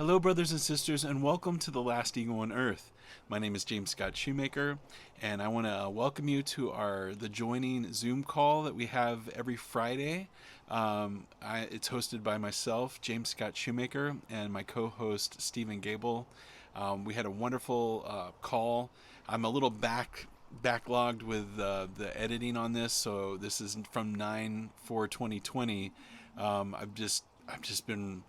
Hello, brothers and sisters, and welcome to The Last Eagle on Earth. My name is James Scott Shoemaker, and I want to welcome you to the joining Zoom call that we have every Friday. It's hosted by myself, James Scott Shoemaker, and my co-host Stephen Gable. We had a wonderful call. I'm a little backlogged with the editing on this, so this is from 9/4/2020. I've just been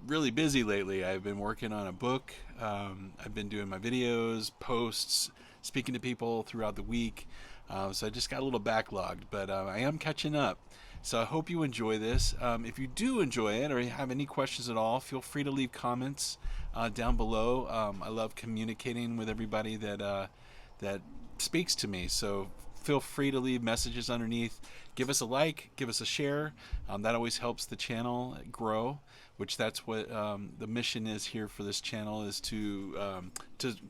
really busy lately. I've been working on a book. I've been doing my videos, posts, speaking to people throughout the week. So I just got a little backlogged, but I am catching up. So I hope you enjoy this. If you do enjoy it or you have any questions at all, feel free to leave comments down below. I love communicating with everybody that speaks to me. So feel free to leave messages underneath. Give us a like, give us a share. That always helps the channel grow. Which that's what the mission is here for this channel, is to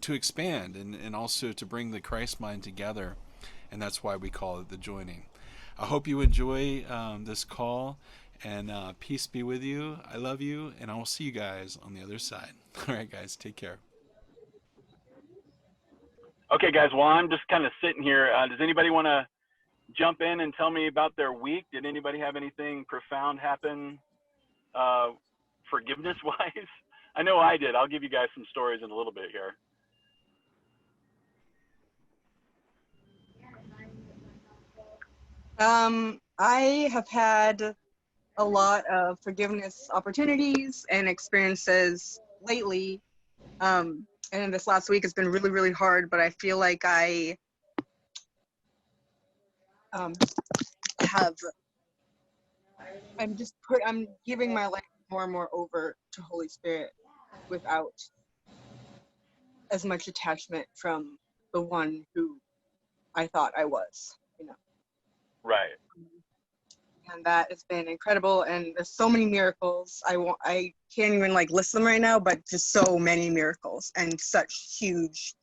expand and also to bring the Christ mind together, and that's why we call it the joining. I hope you enjoy this call, and peace be with you. I love you, and I will see you guys on the other side. All right, guys, take care. Okay, guys, well, I'm just kind of sitting here. Does anybody want to jump in and tell me about their week? Did anybody have anything profound happen forgiveness-wise? I know I did. I'll give you guys some stories in a little bit here. I have had a lot of forgiveness opportunities and experiences lately. And this last week has been really, really hard, but I feel like I I'm giving my life more and more over to Holy Spirit without as much attachment from the one who I thought I was, Right. And that has been incredible, and there's so many miracles. I can't even list them right now, but just so many miracles and such huge,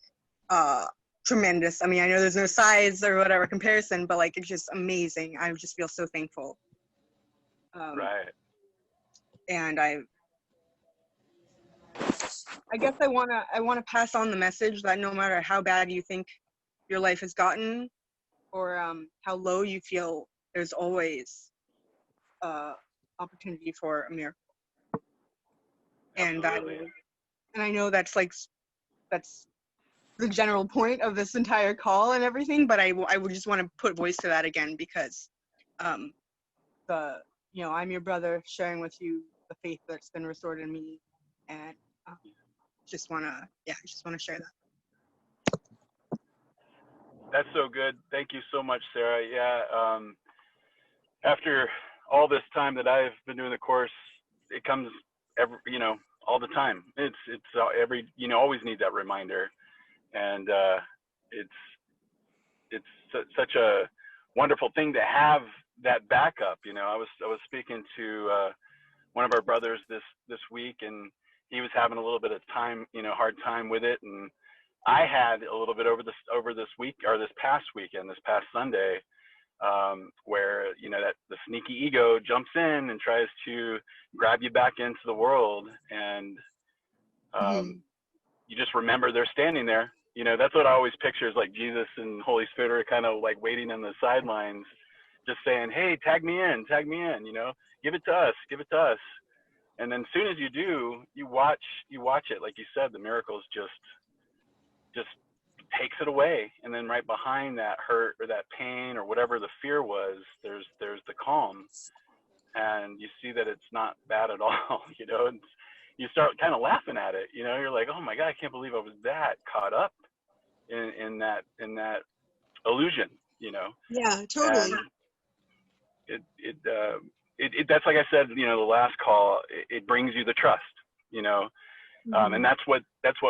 tremendous. I mean, I know there's no size or whatever comparison, but it's just amazing. I just feel so thankful. Right. And I guess I wanna pass on the message that no matter how bad you think your life has gotten, or how low you feel, there's always opportunity for a miracle. Absolutely. And I know that's the general point of this entire call and everything, but I would just want to put voice to that again, because I'm your brother sharing with you the faith that's been restored in me, and just want to share that. That's so good. Thank you so much, Sarah. Yeah. After all this time that I've been doing the course, it comes all the time. It's always need that reminder, and it's such a wonderful thing to have that backup. I was speaking to one of our brothers this week, and he was having a little bit of hard time with it, and I had a little bit over this week, or this past weekend, this past Sunday, where that the sneaky ego jumps in and tries to grab you back into the world, and you just remember they're standing there. That's what I always picture, is like Jesus and Holy Spirit are kind of like waiting on the sidelines, just saying, "Hey, tag me in, give it to us." And then as soon as you do, you watch it, like you said, the miracles just takes it away, and then right behind that hurt or that pain or whatever the fear was, there's the calm, and you see that it's not bad at all. And you start kind of laughing at it. You're like, oh my God, I can't believe I was that caught up in that illusion. Yeah, totally. And that's, like I said, the last call, it brings you the trust. And that's what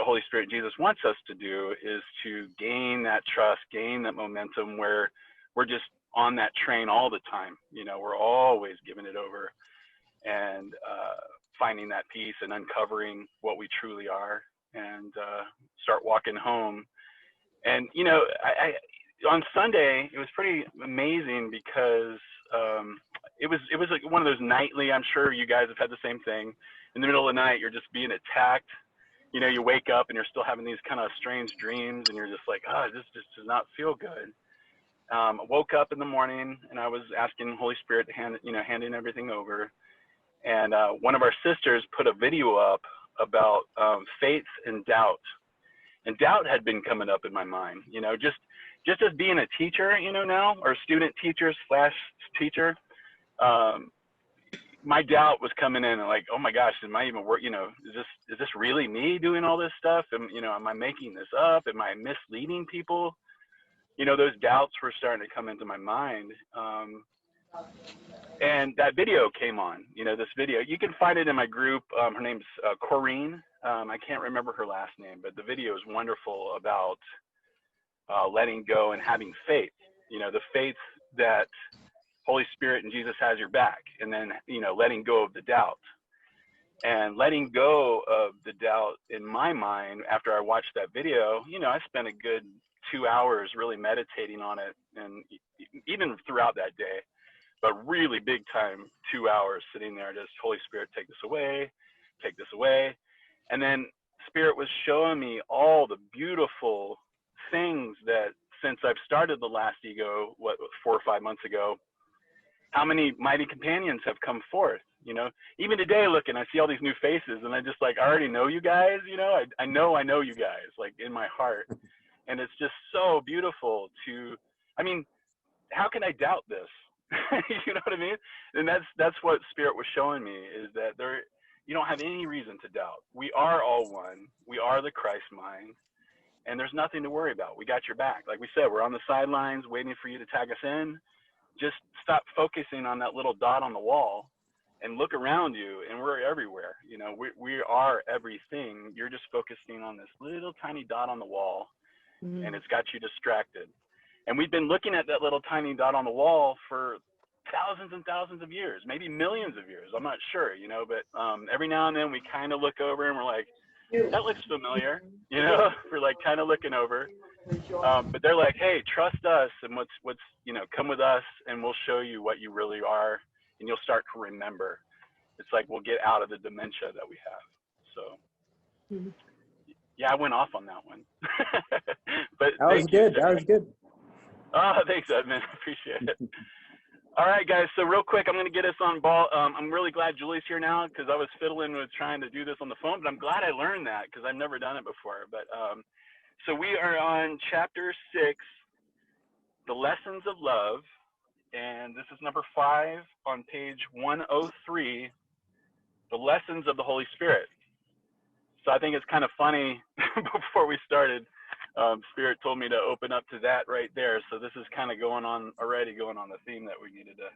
Holy Spirit and Jesus wants us to do, is to gain that trust, gain that momentum, where we're just on that train all the time. We're always giving it over, and finding that peace and uncovering what we truly are, and start walking home. And I on Sunday, it was pretty amazing, because it was like one of those nightly, I'm sure you guys have had the same thing. In the middle of the night, you're just being attacked. You know, you wake up and you're still having these kind of strange dreams, and you're just like, oh, this just does not feel good. I woke up in the morning and I was asking the Holy Spirit to handing everything over. And one of our sisters put a video up about faith and doubt. And doubt had been coming up in my mind, you know, just as being a teacher, you know, now, or student teacher / teacher, my doubt was coming in and like, oh my gosh, am I even work? You know, is this really me doing all this stuff? And, you know, am I making this up? Am I misleading people? You know, those doubts were starting to come into my mind. And that video came on, you know, this video, you can find it in my group. Her name's Corrine. I can't remember her last name, but the video is wonderful about letting go and having faith, you know, the faith that Holy Spirit and Jesus has your back, and then, you know, letting go of the doubt. And letting go of the doubt in my mind after I watched that video, you know, I spent a good 2 hours really meditating on it, and even throughout that day, but really big time 2 hours sitting there, just Holy Spirit, take this away, take this away. And then Spirit was showing me all the beautiful things that since I've started the Last Ego, 4 or 5 months ago, how many mighty companions have come forth, you know, even today looking, I see all these new faces and I just like, I already know you guys, you know, I know you guys, like in my heart. And it's just so beautiful to, I mean, how can I doubt this? You know what I mean? And that's what Spirit was showing me, is that you don't have any reason to doubt. We are all one. We are the Christ mind, and there's nothing to worry about. We got your back. Like we said, we're on the sidelines waiting for you to tag us in. Just stop focusing on that little dot on the wall and look around you, and we're everywhere. You know, we are everything. You're just focusing on this little tiny dot on the wall, and it's got you distracted. And we've been looking at that little tiny dot on the wall for thousands and thousands of years, maybe millions of years. I'm not sure, you know, but every now and then we kind of look over and we're like, that looks familiar, you know, we're like kind of looking over. But they're like, hey, trust us, and what's, you know, come with us and we'll show you what you really are, and you'll start to remember. It's like we'll get out of the dementia that we have. So yeah, I went off on that one. But that was good. That was good. Oh, thanks, Edmund. Appreciate it. All right, guys. So real quick, I'm going to get us on ball. I'm really glad Julie's here now, because I was fiddling with trying to do this on the phone, but I'm glad I learned that because I've never done it before. But so we are on chapter 6, the lessons of love, and this is number 5 on page 103, the lessons of the Holy Spirit. So I think it's kind of funny. Before we started, Spirit told me to open up to that right there. So this is kind of going on the theme that we needed to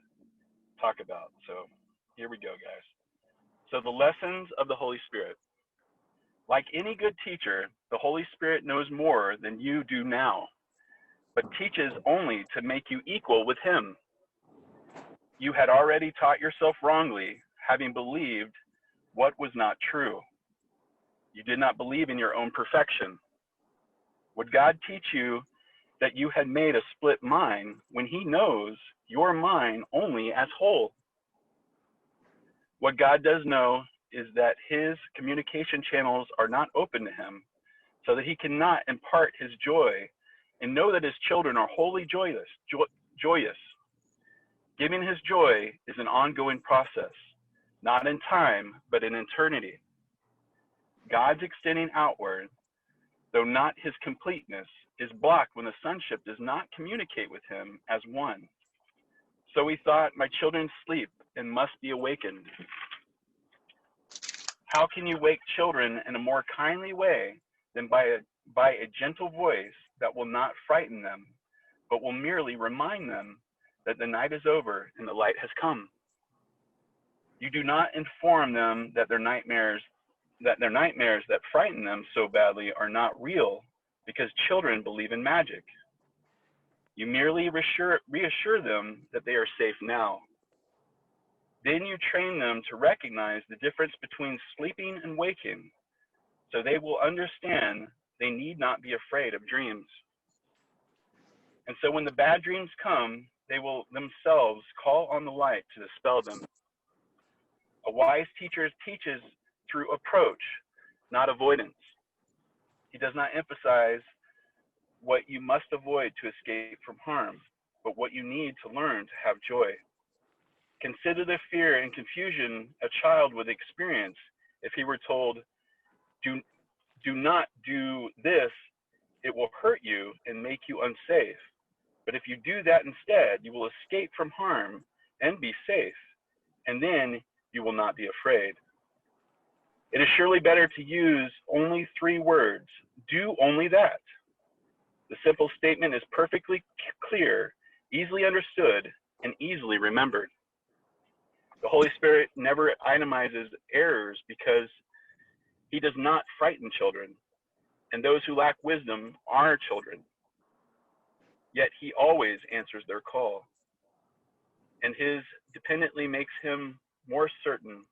talk about. So here we go, guys. So the lessons of the Holy Spirit. Like any good teacher, the Holy Spirit knows more than you do now, but teaches only to make you equal with him. You had already taught yourself wrongly, having believed what was not true. You did not believe in your own perfection. Would God teach you that you had made a split mind when he knows your mind only as whole? What God does know is that his communication channels are not open to him, so that he cannot impart his joy and know that his children are wholly joyous. Giving his joy is an ongoing process, not in time, but in eternity. God's extending outward, though not his completeness, is blocked when the sonship does not communicate with him as one. So he thought, my children sleep and must be awakened. How can you wake children in a more kindly way than by a gentle voice that will not frighten them, but will merely remind them that the night is over and the light has come? You do not inform them that their nightmares that frighten them so badly are not real, because children believe in magic. You merely reassure them that they are safe now. Then you train them to recognize the difference between sleeping and waking, so they will understand they need not be afraid of dreams. And so when the bad dreams come, they will themselves call on the light to dispel them. A wise teacher teaches through approach, not avoidance. He does not emphasize what you must avoid to escape from harm, but what you need to learn to have joy. Consider the fear and confusion a child would experience if he were told, do not do this, it will hurt you and make you unsafe. But if you do that instead, you will escape from harm and be safe, and then you will not be afraid. It is surely better to use only 3 words, do only that. The simple statement is perfectly clear, easily understood, and easily remembered. The Holy Spirit never itemizes errors because he does not frighten children, and those who lack wisdom are children. Yet he always answers their call, and his dependently makes him more certain.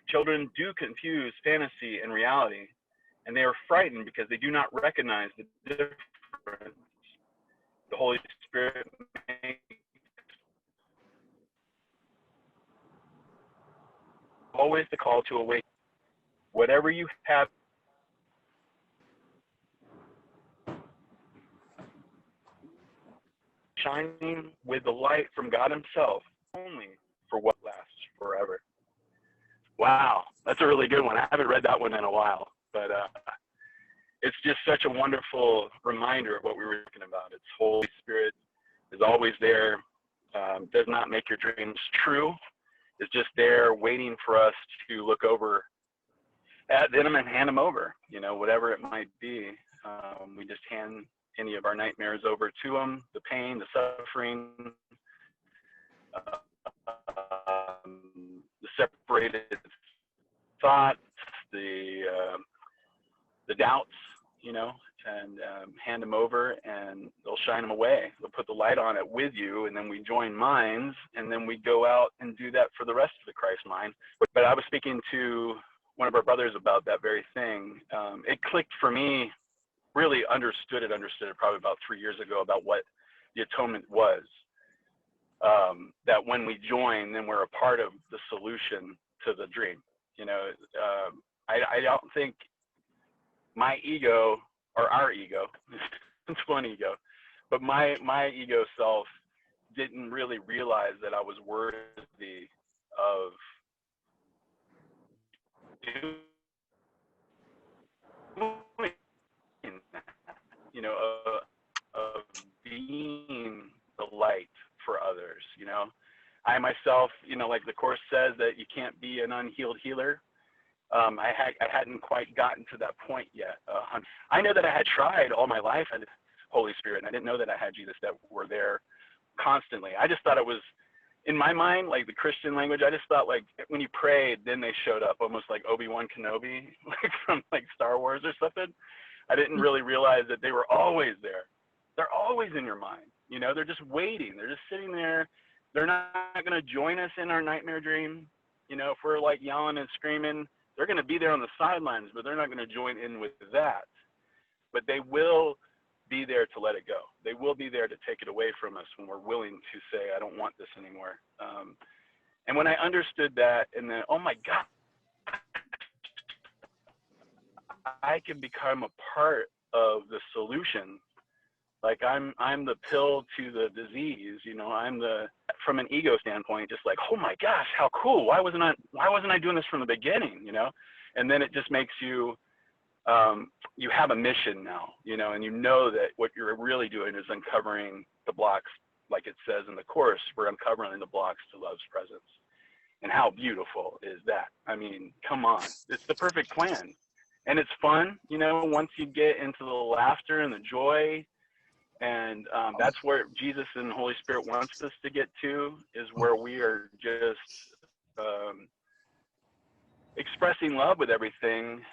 Children do confuse fantasy and reality, and they are frightened because they do not recognize the difference. The Holy Spirit makes always the call to awaken. Whatever you have, shining with the light from God himself, only for what lasts forever. Wow, that's a really good one. I haven't read that one in a while, but it's just such a wonderful reminder of what we were talking about. It's Holy Spirit is always there, does not make your dreams true, is just there waiting for us to look over at them and hand them over, you know, whatever it might be. We just hand any of our nightmares over to him, the pain, the suffering, the separated thoughts, the doubts, you know, and hand them over, and they'll shine them away. They'll put the light on it with you, and then we join minds, and then we go out and do that for the rest of the Christ mind. But I was speaking to one of our brothers about that very thing. It clicked for me, really understood it probably about 3 years ago, about what the atonement was. That when we join, then we're a part of the solution to the dream. You know, I don't think my ego, or our ego, it's one ego, but my ego self didn't really realize that I was worthy of doing, you know, of being the light for others. You know, I myself, you know, like the Course says that you can't be an unhealed healer. I hadn't quite gotten to that point yet. I know that I had tried all my life at the Holy Spirit, and I didn't know that I had Jesus that were there constantly. I just thought it was, in my mind, like the Christian language, I just thought like when you prayed, then they showed up, almost like Obi-Wan Kenobi, like from like Star Wars or something. I didn't really realize that they were always there. They're always in your mind. You know, they're just waiting. They're just sitting there. They're not going to join us in our nightmare dream. You know, if we're like yelling and screaming, they're going to be there on the sidelines, but they're not going to join in with that. But they will be there to let it go. They will be there to take it away from us when we're willing to say, I don't want this anymore. And when I understood that, and then, oh my God, I can become a part of the solution. Like I'm the pill to the disease, you know, from an ego standpoint, just like, oh my gosh, how cool. Why wasn't I doing this from the beginning, you know? And then it just makes you, you have a mission now, you know, and you know that what you're really doing is uncovering the blocks, like it says in the Course, we're uncovering the blocks to love's presence. And how beautiful is that? I mean, come on, it's the perfect plan. And it's fun, you know, once you get into the laughter and the joy. And that's where Jesus and the Holy Spirit wants us to get to, is where we are just expressing love with everything.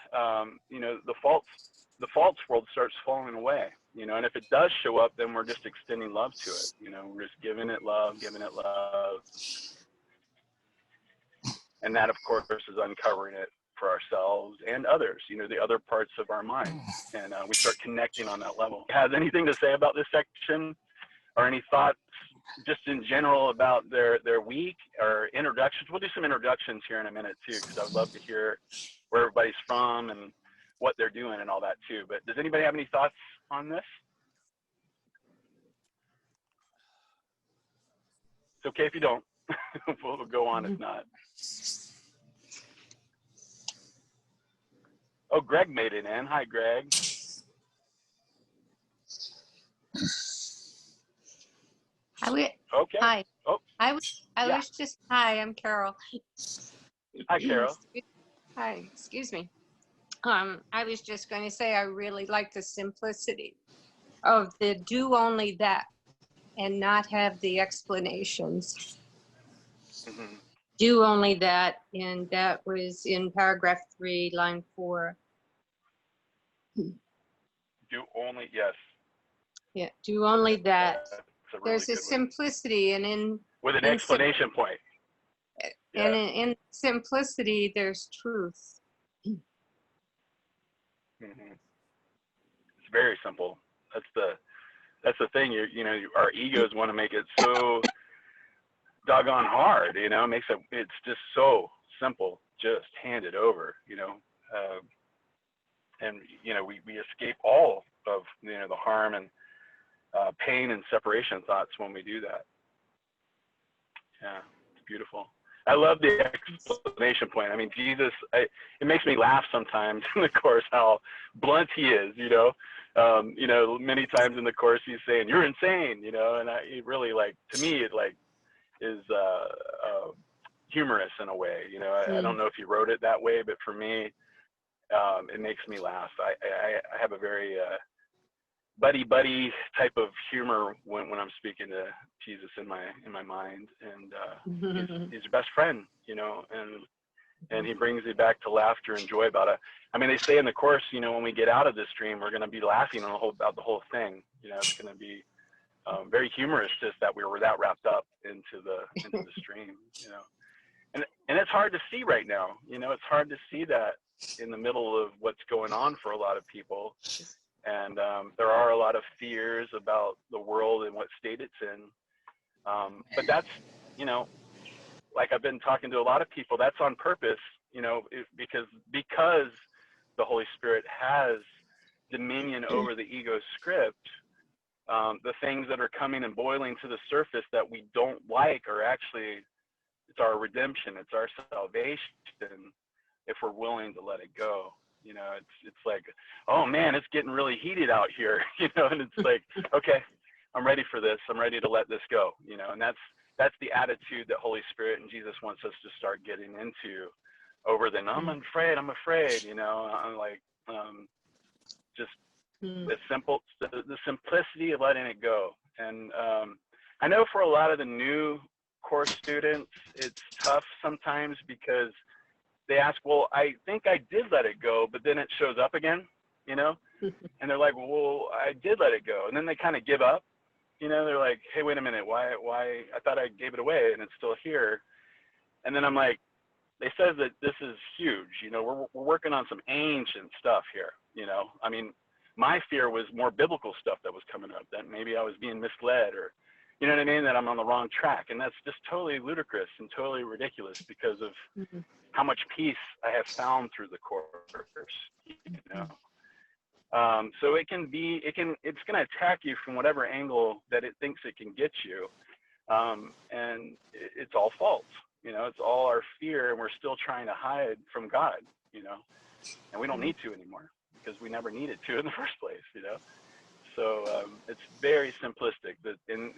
You know, the false world starts falling away, you know, and if it does show up, then we're just extending love to it. You know, we're just giving it love. And that, of course, is uncovering it for ourselves and others, you know, the other parts of our mind. And we start connecting on that level. Has anything to say about this section or any thoughts just in general about their week or introductions. We'll do some introductions here in a minute too, because I would love to hear where everybody's from and what they're doing and all that too. But does anybody have any thoughts on this? It's okay if you don't. We'll go on if not. Oh, Greg made it in. Hi, Greg. Okay. Hi. Oh, I was just, hi, I'm Carol. hi, Carol. Hi, excuse me. I was just going to say I really like the simplicity of the do only that and not have the explanations. Mm-hmm. Do only that, and that was in paragraph 3, line 4. Do only, yes. Yeah, do only that. That's a really There's a good one. simplicity, and With an explanation point. And in simplicity, there's truth. Mm-hmm. It's very simple. That's the thing. Our egos want to make it so doggone hard. It makes it's just so simple. Just hand it over. And we escape all of the harm and pain and separation thoughts when we do that. Yeah, it's beautiful. I love the explanation point. I mean, Jesus, it makes me laugh sometimes in the Course how blunt he is, many times in the Course he's saying, you're insane, and it really, to me, it is humorous in a way, I don't know if he wrote it that way, but for me, it makes me laugh. I have a very buddy type of humor when I'm speaking to Jesus in my mind, and he's your best friend, and he brings you back to laughter and joy about it. I mean, they say in the Course, when we get out of this dream, we're going to be laughing about the whole thing. It's going to be very humorous, just that we were that wrapped up into the stream, and it's hard to see right now. It's hard to see that in the middle of what's going on for a lot of people. And there are a lot of fears about the world and what state it's in. But that's, like I've been talking to a lot of people, that's on purpose, because the Holy Spirit has dominion over the ego script, the things that are coming and boiling to the surface that we don't like are actually, it's our redemption, it's our salvation if we're willing to let it go. It's like, oh man, it's getting really heated out here, and it's like, okay, I'm ready for this. I'm ready to let this go, and that's the attitude that Holy Spirit and Jesus wants us to start getting into over the, I'm afraid, I'm like, just the simplicity of letting it go. And I know for a lot of the new Course students, it's tough sometimes because they ask, well, I think I did let it go, but then it shows up again, and they're like, well, I did let it go. And then they kind of give up, they're like, hey, wait a minute, why, I thought I gave it away and it's still here. And then I'm like, they said that this is huge, we're working on some ancient stuff here, I mean, my fear was more biblical stuff that was coming up, that maybe I was being misled or, you know what I mean, that I'm on the wrong track. And that's just totally ludicrous and totally ridiculous because of how much peace I have found through the Course, so it's going to attack you from whatever angle that it thinks it can get you. And it's all false, it's all our fear, and we're still trying to hide from God, and we don't need to anymore because we never needed to in the first place, So it's very simplistic. And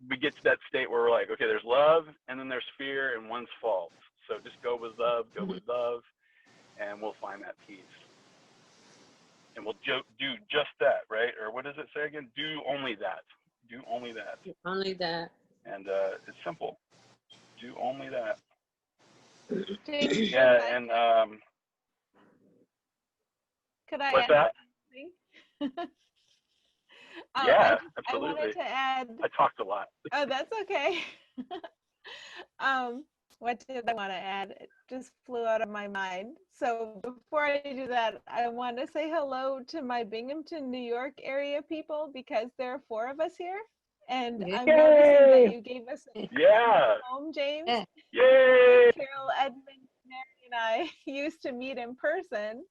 we get to that state where we're like, okay, there's love, and then there's fear, and one's false. So just go with love, and we'll find that peace. And we'll do just that, right? Or what does it say again? Do only that. Do only that. Only that. And it's simple. Do only that. James, Yeah, and could I what's add that? something? Yeah, I absolutely. wanted to add. I talked a lot. Oh, that's okay. What did I want to add? It just flew out of my mind. So before I do that, I want to say hello to my Binghamton, New York area people, because there are 4 of us here. And Yeah. I'm noticing that you gave us a Yeah. home, James. Yeah. Yay. Carol, Edmund, Mary, and I used to meet in person,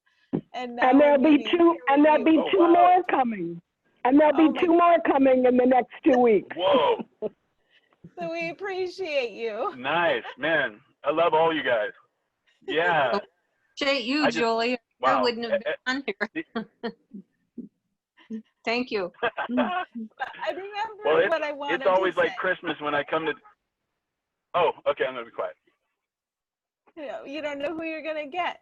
and now And we're there'll be meeting two, here and with there'll you. be Oh, two wow. more coming. And there'll Oh be my two more coming in the next 2 weeks. Whoa. So we appreciate you. Nice, man. I love all you guys. Yeah. Appreciate you, I just- Julie. I Wow. wouldn't have been on here. Thank you. But I remember Well, what I wanted it's always to like say. Christmas when I come to. Oh, okay. I'm gonna be quiet. You don't know who you're gonna get.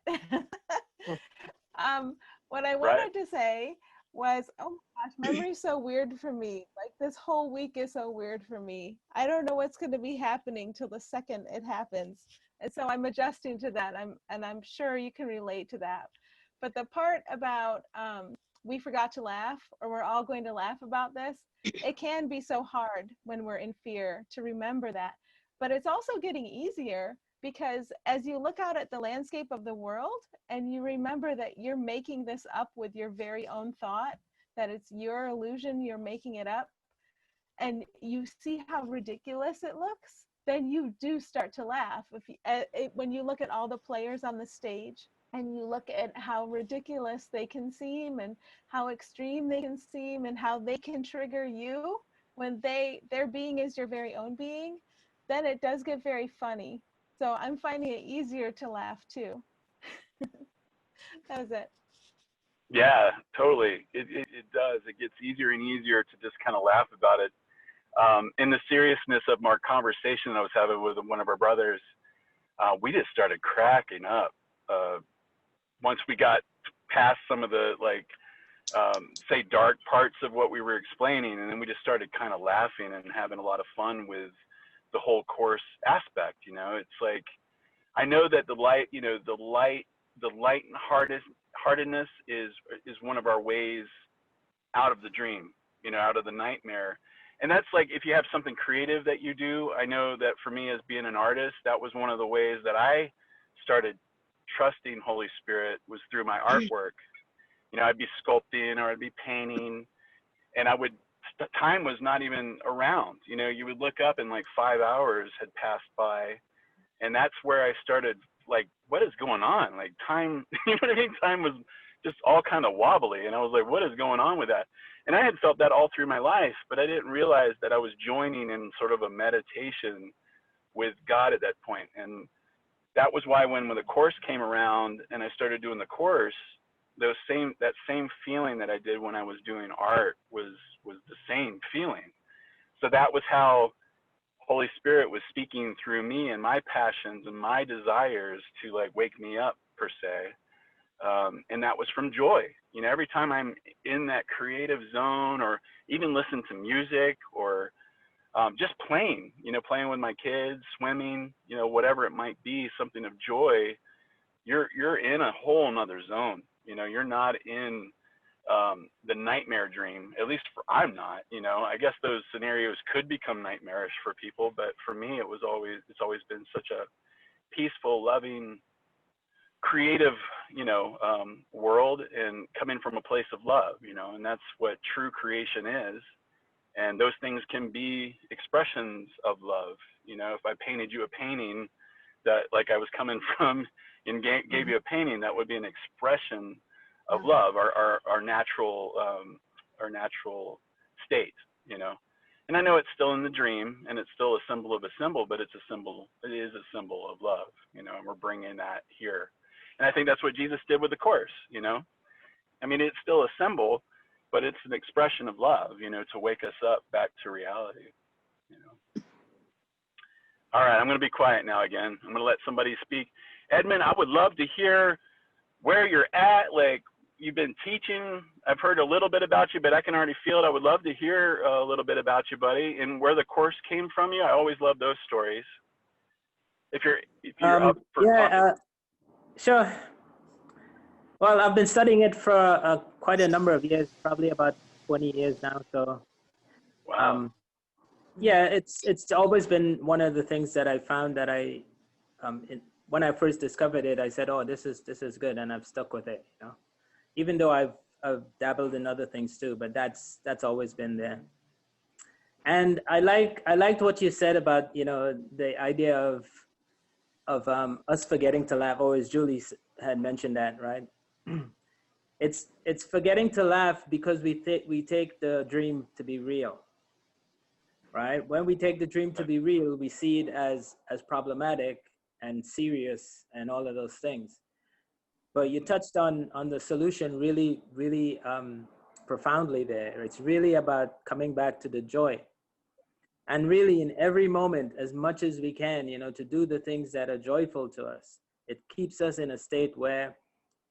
What I Right. wanted to say was, oh my gosh, memory's so weird for me. Like this whole week is so weird for me. I don't know what's going to be happening till the second it happens, and so I'm adjusting to that. I'm sure you can relate to that. But the part about we forgot to laugh, or we're all going to laugh about this, it can be so hard when we're in fear to remember that. But it's also getting easier, because as you look out at the landscape of the world and you remember that you're making this up with your very own thought, that it's your illusion, you're making it up, and you see how ridiculous it looks, then you do start to laugh. When you look at all the players on the stage and you look at how ridiculous they can seem and how extreme they can seem and how they can trigger you when their being is your very own being, then it does get very funny. So I'm finding it easier to laugh too. That was it. Yeah, totally. It does. It gets easier and easier to just kind of laugh about it. In the seriousness of our conversation I was having with one of our brothers, we just started cracking up. Once we got past some of the say dark parts of what we were explaining, and then we just started kind of laughing and having a lot of fun with the whole course aspect. It's like, I know that the light and heartedness is one of our ways out of the dream, out of the nightmare. And that's like, if you have something creative that you do, I know that for me as being an artist, that was one of the ways that I started trusting Holy Spirit, was through my artwork. I'd be sculpting or I'd be painting, and time was not even around. You would look up and like 5 hours had passed by, and that's where I started, like, what is going on? Like, time, you know what I mean? Time was just all kind of wobbly, and I was like, what is going on with that? And I had felt that all through my life, but I didn't realize that I was joining in sort of a meditation with God at that point. And that was why when the course came around and I started doing the course, that same feeling that I did when I was doing art was the same feeling. So that was how Holy Spirit was speaking through me and my passions and my desires to like wake me up, per se. And that was from joy. Every time I'm in that creative zone, or even listen to music, or just playing, playing with my kids, swimming, whatever it might be, something of joy, you're in a whole nother zone. You're not in the nightmare dream. At least I'm not. I guess those scenarios could become nightmarish for people, but for me, it's always been such a peaceful, loving, creative, world, and coming from a place of love, and that's what true creation is. And those things can be expressions of love. If I painted you a painting that, like, I was coming from and gave you a painting, that would be an expression of love, our natural state, And I know it's still in the dream, and it's still a symbol of a symbol, but it is a symbol of love, and we're bringing that here. And I think that's what Jesus did with the course, I mean, it's still a symbol, but it's an expression of love, to wake us up back to reality, All right, I'm going to be quiet now again. I'm going to let somebody speak. Edmund, I would love to hear where you're at. Like, you've been teaching. I've heard a little bit about you, but I can already feel it. I would love to hear a little bit about you, buddy, and where the course came from you. I always love those stories. If you're up for talking. Sure. Well, I've been studying it for quite a number of years, probably about 20 years now. So, wow. Yeah, it's always been one of the things that I found that when I first discovered it, I said, "Oh, this is good," and I've stuck with it. Even though I've dabbled in other things too, but that's always been there. And I liked what you said about, you know, the idea of us forgetting to laugh, or as Julie had mentioned that, right? It's forgetting to laugh because we take the dream to be real, right? When we take the dream to be real, we see it as problematic and serious and all of those things. But you touched on the solution really, really profoundly there. It's really about coming back to the joy. And really in every moment, as much as we can, you know, to do the things that are joyful to us. It keeps us in a state where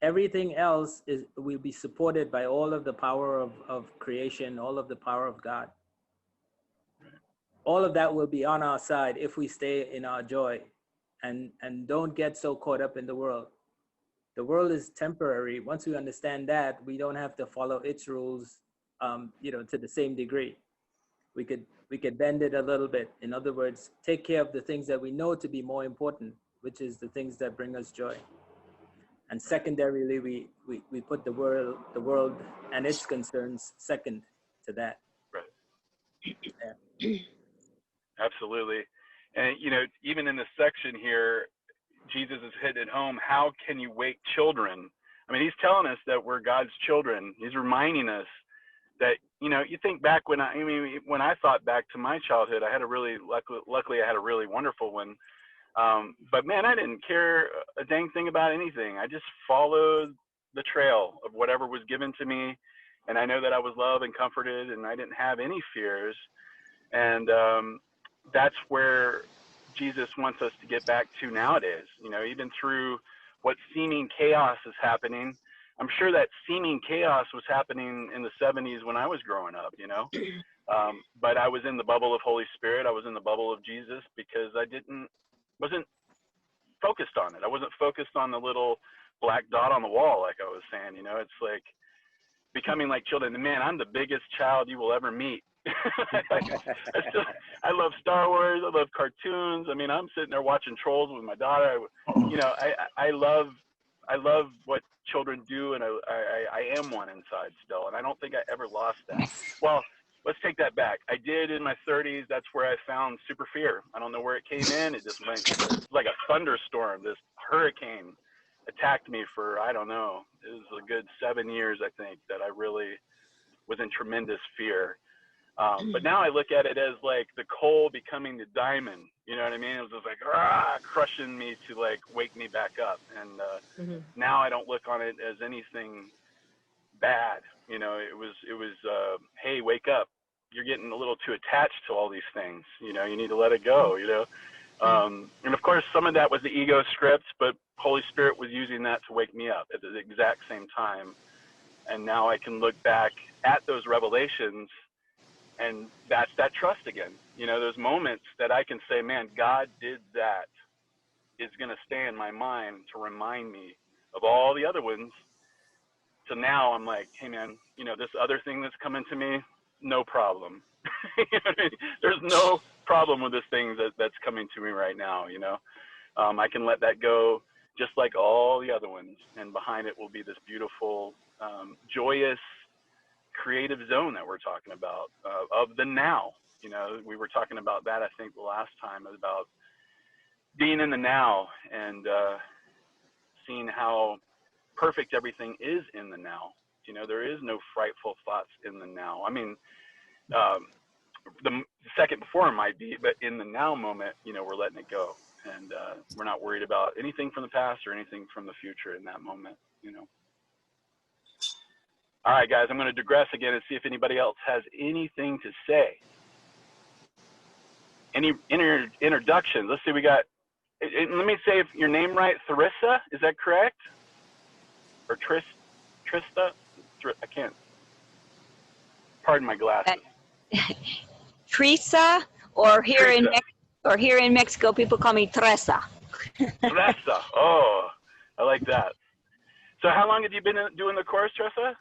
everything else will be supported by all of the power of creation, all of the power of God. All of that will be on our side if we stay in our joy and don't get so caught up in the world. The world is temporary. Once we understand that, we don't have to follow its rules, you know, to the same degree. We could bend it a little bit. In other words, take care of the things that we know to be more important, which is the things that bring us joy. And secondarily, we put the world and its concerns second to that. Right. Yeah. Absolutely. And, you know, even in this section here, Jesus is hitting it home. How can you wake children? I mean, he's telling us that we're God's children. He's reminding us that, you know, you think back when I thought back to my childhood, I had a really, luckily I had a really wonderful one. But man, I didn't care a dang thing about anything. I just followed the trail of whatever was given to me. And I know that I was loved and comforted, and I didn't have any fears. And that's where Jesus wants us to get back to nowadays. You know, even through what seeming chaos is happening. I'm sure that seeming chaos was happening in the 70s when I was growing up, you know. But I was in the bubble of Holy Spirit. I was in the bubble of Jesus because I wasn't focused on it. I wasn't focused on the little black dot on the wall, like I was saying. You know, it's like becoming like children. And man, I'm the biggest child you will ever meet. I love Star Wars. I love cartoons. I mean, I'm sitting there watching Trolls with my daughter. You know, I love what children do, and I am one inside still, and I don't think I ever lost that. Well, let's take that back. I did in my 30s. That's where I found super fear. I don't know where it came in. It just went like a thunderstorm. This hurricane attacked me for, I don't know, it was a good 7 years, I think, that I really was in tremendous fear. But now I look at it as like the coal becoming the diamond. You know what I mean? It was just like crushing me to like wake me back up. And now I don't look on it as anything bad. You know, it was hey, wake up. You're getting a little too attached to all these things. You know, you need to let it go. You know, and of course some of that was the ego script, but Holy Spirit was using that to wake me up at the exact same time. And now I can look back at those revelations. And that's that trust again. You know, those moments that I can say, man, God did that, is going to stay in my mind to remind me of all the other ones. So now I'm like, hey, man, you know, this other thing that's coming to me, no problem. You know what I mean? There's no problem with this thing that's coming to me right now, you know. I can let that go just like all the other ones. And behind it will be this beautiful, joyous, creative zone that we're talking about, of the now. You know, we were talking about that, I think, the last time, about being in the now and seeing how perfect everything is in the now. You know, there is no frightful thoughts in the now. I mean, the second before might be, but in the now moment, you know, we're letting it go. And we're not worried about anything from the past or anything from the future in that moment, you know. All right, guys, I'm going to digress again and see if anybody else has anything to say. Any introductions? Let's see, we got, let me say if your name right, Theresa, is that correct? Or Trista? I can't, pardon my glasses. Teresa, or here in Mexico, people call me Teresa. Teresa, oh, I like that. So how long have you been doing the course, Teresa?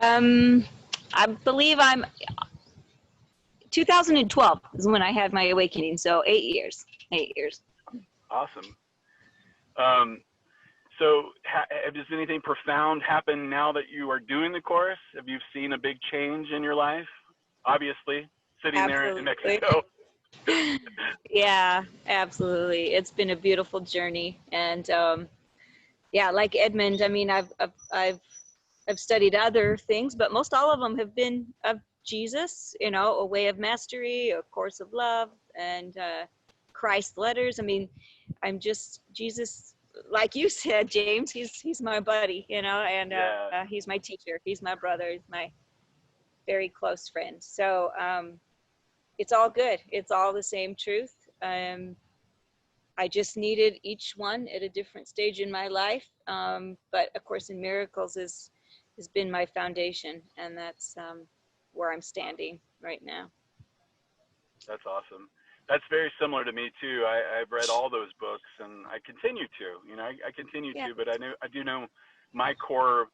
I believe 2012 is when I had my awakening, so 8 years. 8 years. Awesome. So has anything profound happened now that you are doing the course? Have you seen a big change in your life? Obviously, sitting there in Absolutely. Mexico. Yeah, absolutely. It's been a beautiful journey. And yeah, like Edmund, I mean, I've studied other things, but most all of them have been of Jesus, you know, A Way of Mastery, A Course of Love, and Christ Letters. I mean, I'm just Jesus, like you said, James. He's my buddy, you know, and Yeah. he's my teacher. He's my brother. He's my very close friend. So it's all good. It's all the same truth. I just needed each one at a different stage in my life. But of course, in Miracles has been my foundation, and that's where I'm standing right now. That's awesome. That's very similar to me too. I've read all those books, and I continue to. You know, I continue to, but I do know my core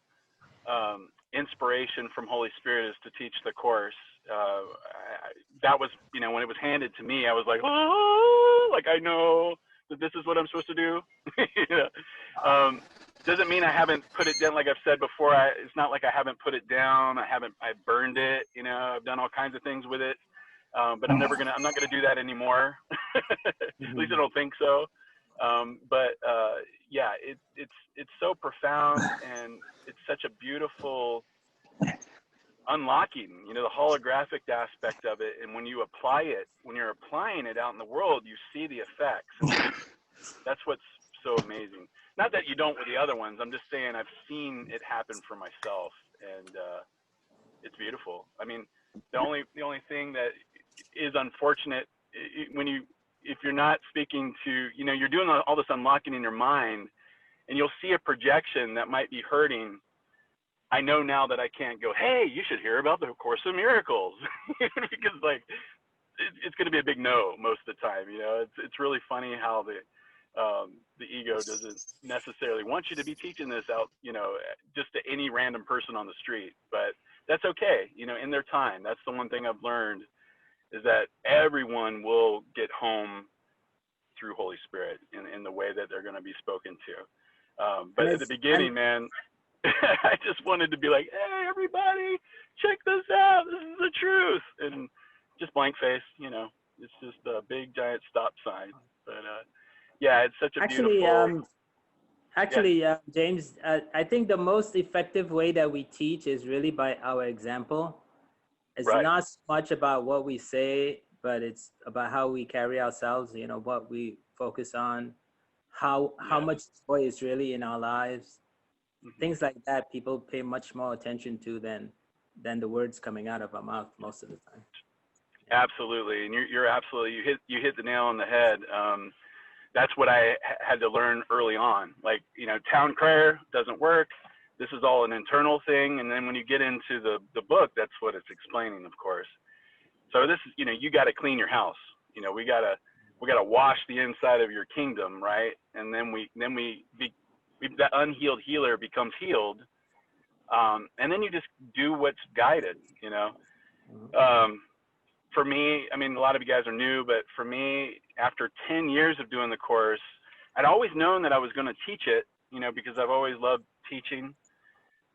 inspiration from Holy Spirit is to teach the course. That was, you know, when it was handed to me, I was like, oh, like I know that this is what I'm supposed to do. Yeah. Doesn't mean I haven't put it down. Like I've said before, it's not like I haven't put it down. I burned it. You know, I've done all kinds of things with it. But I'm not gonna do that anymore. At least I don't think so. Yeah, it's so profound, and it's such a beautiful unlocking, you know, the holographic aspect of it. And when you apply it, when you're applying it out in the world, you see the effects. And that's what's so amazing. Not that you don't with the other ones. I'm just saying I've seen it happen for myself, and it's beautiful. I mean, the only thing that is unfortunate if you're not speaking to, you know, you're doing all this unlocking in your mind, and you'll see a projection that might be hurting. I know now that I can't go, hey, you should hear about the Course of Miracles, because like it's going to be a big no most of the time. You know, it's really funny how the ego doesn't necessarily want you to be teaching this out, you know, just to any random person on the street. But that's okay, you know, in their time. That's the one thing I've learned, is that everyone will get home through Holy Spirit in the way that they're going to be spoken to. But at the beginning, man, I just wanted to be like, hey, everybody, check this out. This is the truth. And just blank face, you know, it's just a big, giant stop sign. But yeah, it's such a beautiful... James, I think the most effective way that we teach is really by our example. It's not so much about what we say, but it's about how we carry ourselves, you know, what we focus on, how much joy is really in our lives. Things like that people pay much more attention to than the words coming out of our mouth most of the time. Absolutely. And you're absolutely, you hit the nail on the head. That's what I had to learn early on. Like, you know, town crier doesn't work. This is all an internal thing. And then when you get into the book, that's what it's explaining, of course. So this is, you know, you got to clean your house. You know, we got to wash the inside of your kingdom, right? And then that unhealed healer becomes healed. And then you just do what's guided, you know. For me, I mean, a lot of you guys are new, but for me, after 10 years of doing the course, I'd always known that I was going to teach it, you know, because I've always loved teaching.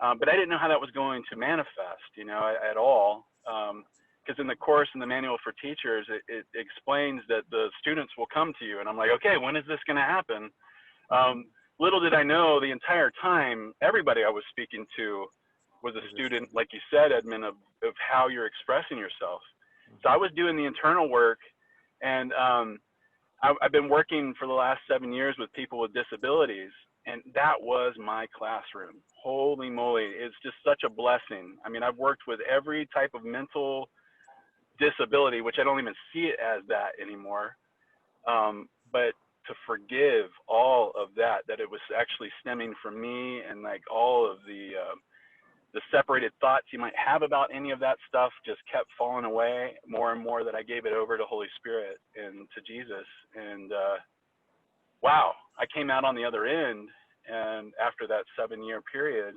But I didn't know how that was going to manifest, you know, at all. Because in the course, in the manual for teachers, it explains that the students will come to you. And I'm like, okay, when is this going to happen? Little did I know, the entire time, everybody I was speaking to was a student, like you said, Edmund, of how you're expressing yourself. So I was doing the internal work, and I've been working for the last 7 years with people with disabilities, and that was my classroom. Holy moly, it's just such a blessing. I mean, I've worked with every type of mental disability, which I don't even see it as that anymore. But to forgive all of that it was actually stemming from me, and like all of the separated thoughts you might have about any of that stuff just kept falling away more and more, that I gave it over to Holy Spirit and to Jesus. And wow, I came out on the other end, and after that 7-year period.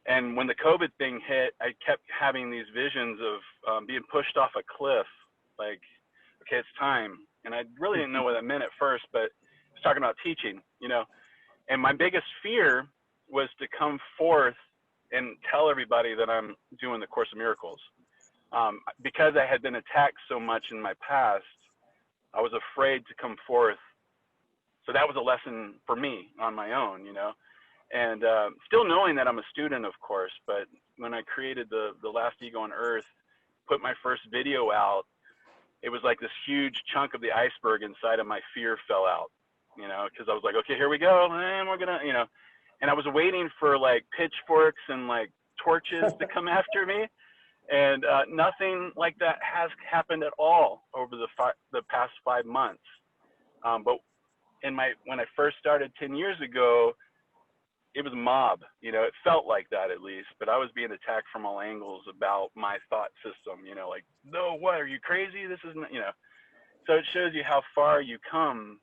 And when the COVID thing hit, I kept having these visions of being pushed off a cliff, like, okay, it's time. And I really didn't know what that meant at first, but it's talking about teaching, you know. And my biggest fear was to come forth and tell everybody that I'm doing the Course of Miracles. Because I had been attacked so much in my past, I was afraid to come forth. So that was a lesson for me on my own, you know, and still knowing that I'm a student, of course. But when I created the Last Ego on Earth, put my first video out, it was like this huge chunk of the iceberg inside of my fear fell out, you know, because I was like, okay, here we go, and we're gonna, you know, and I was waiting for like pitchforks and like torches to come after me, and nothing like that has happened at all over the past 5 months. But when I first started 10 years ago, it was a mob, you know, it felt like that at least, but I was being attacked from all angles about my thought system, you know, like, no, what, are you crazy? This isn't, you know. So it shows you how far you come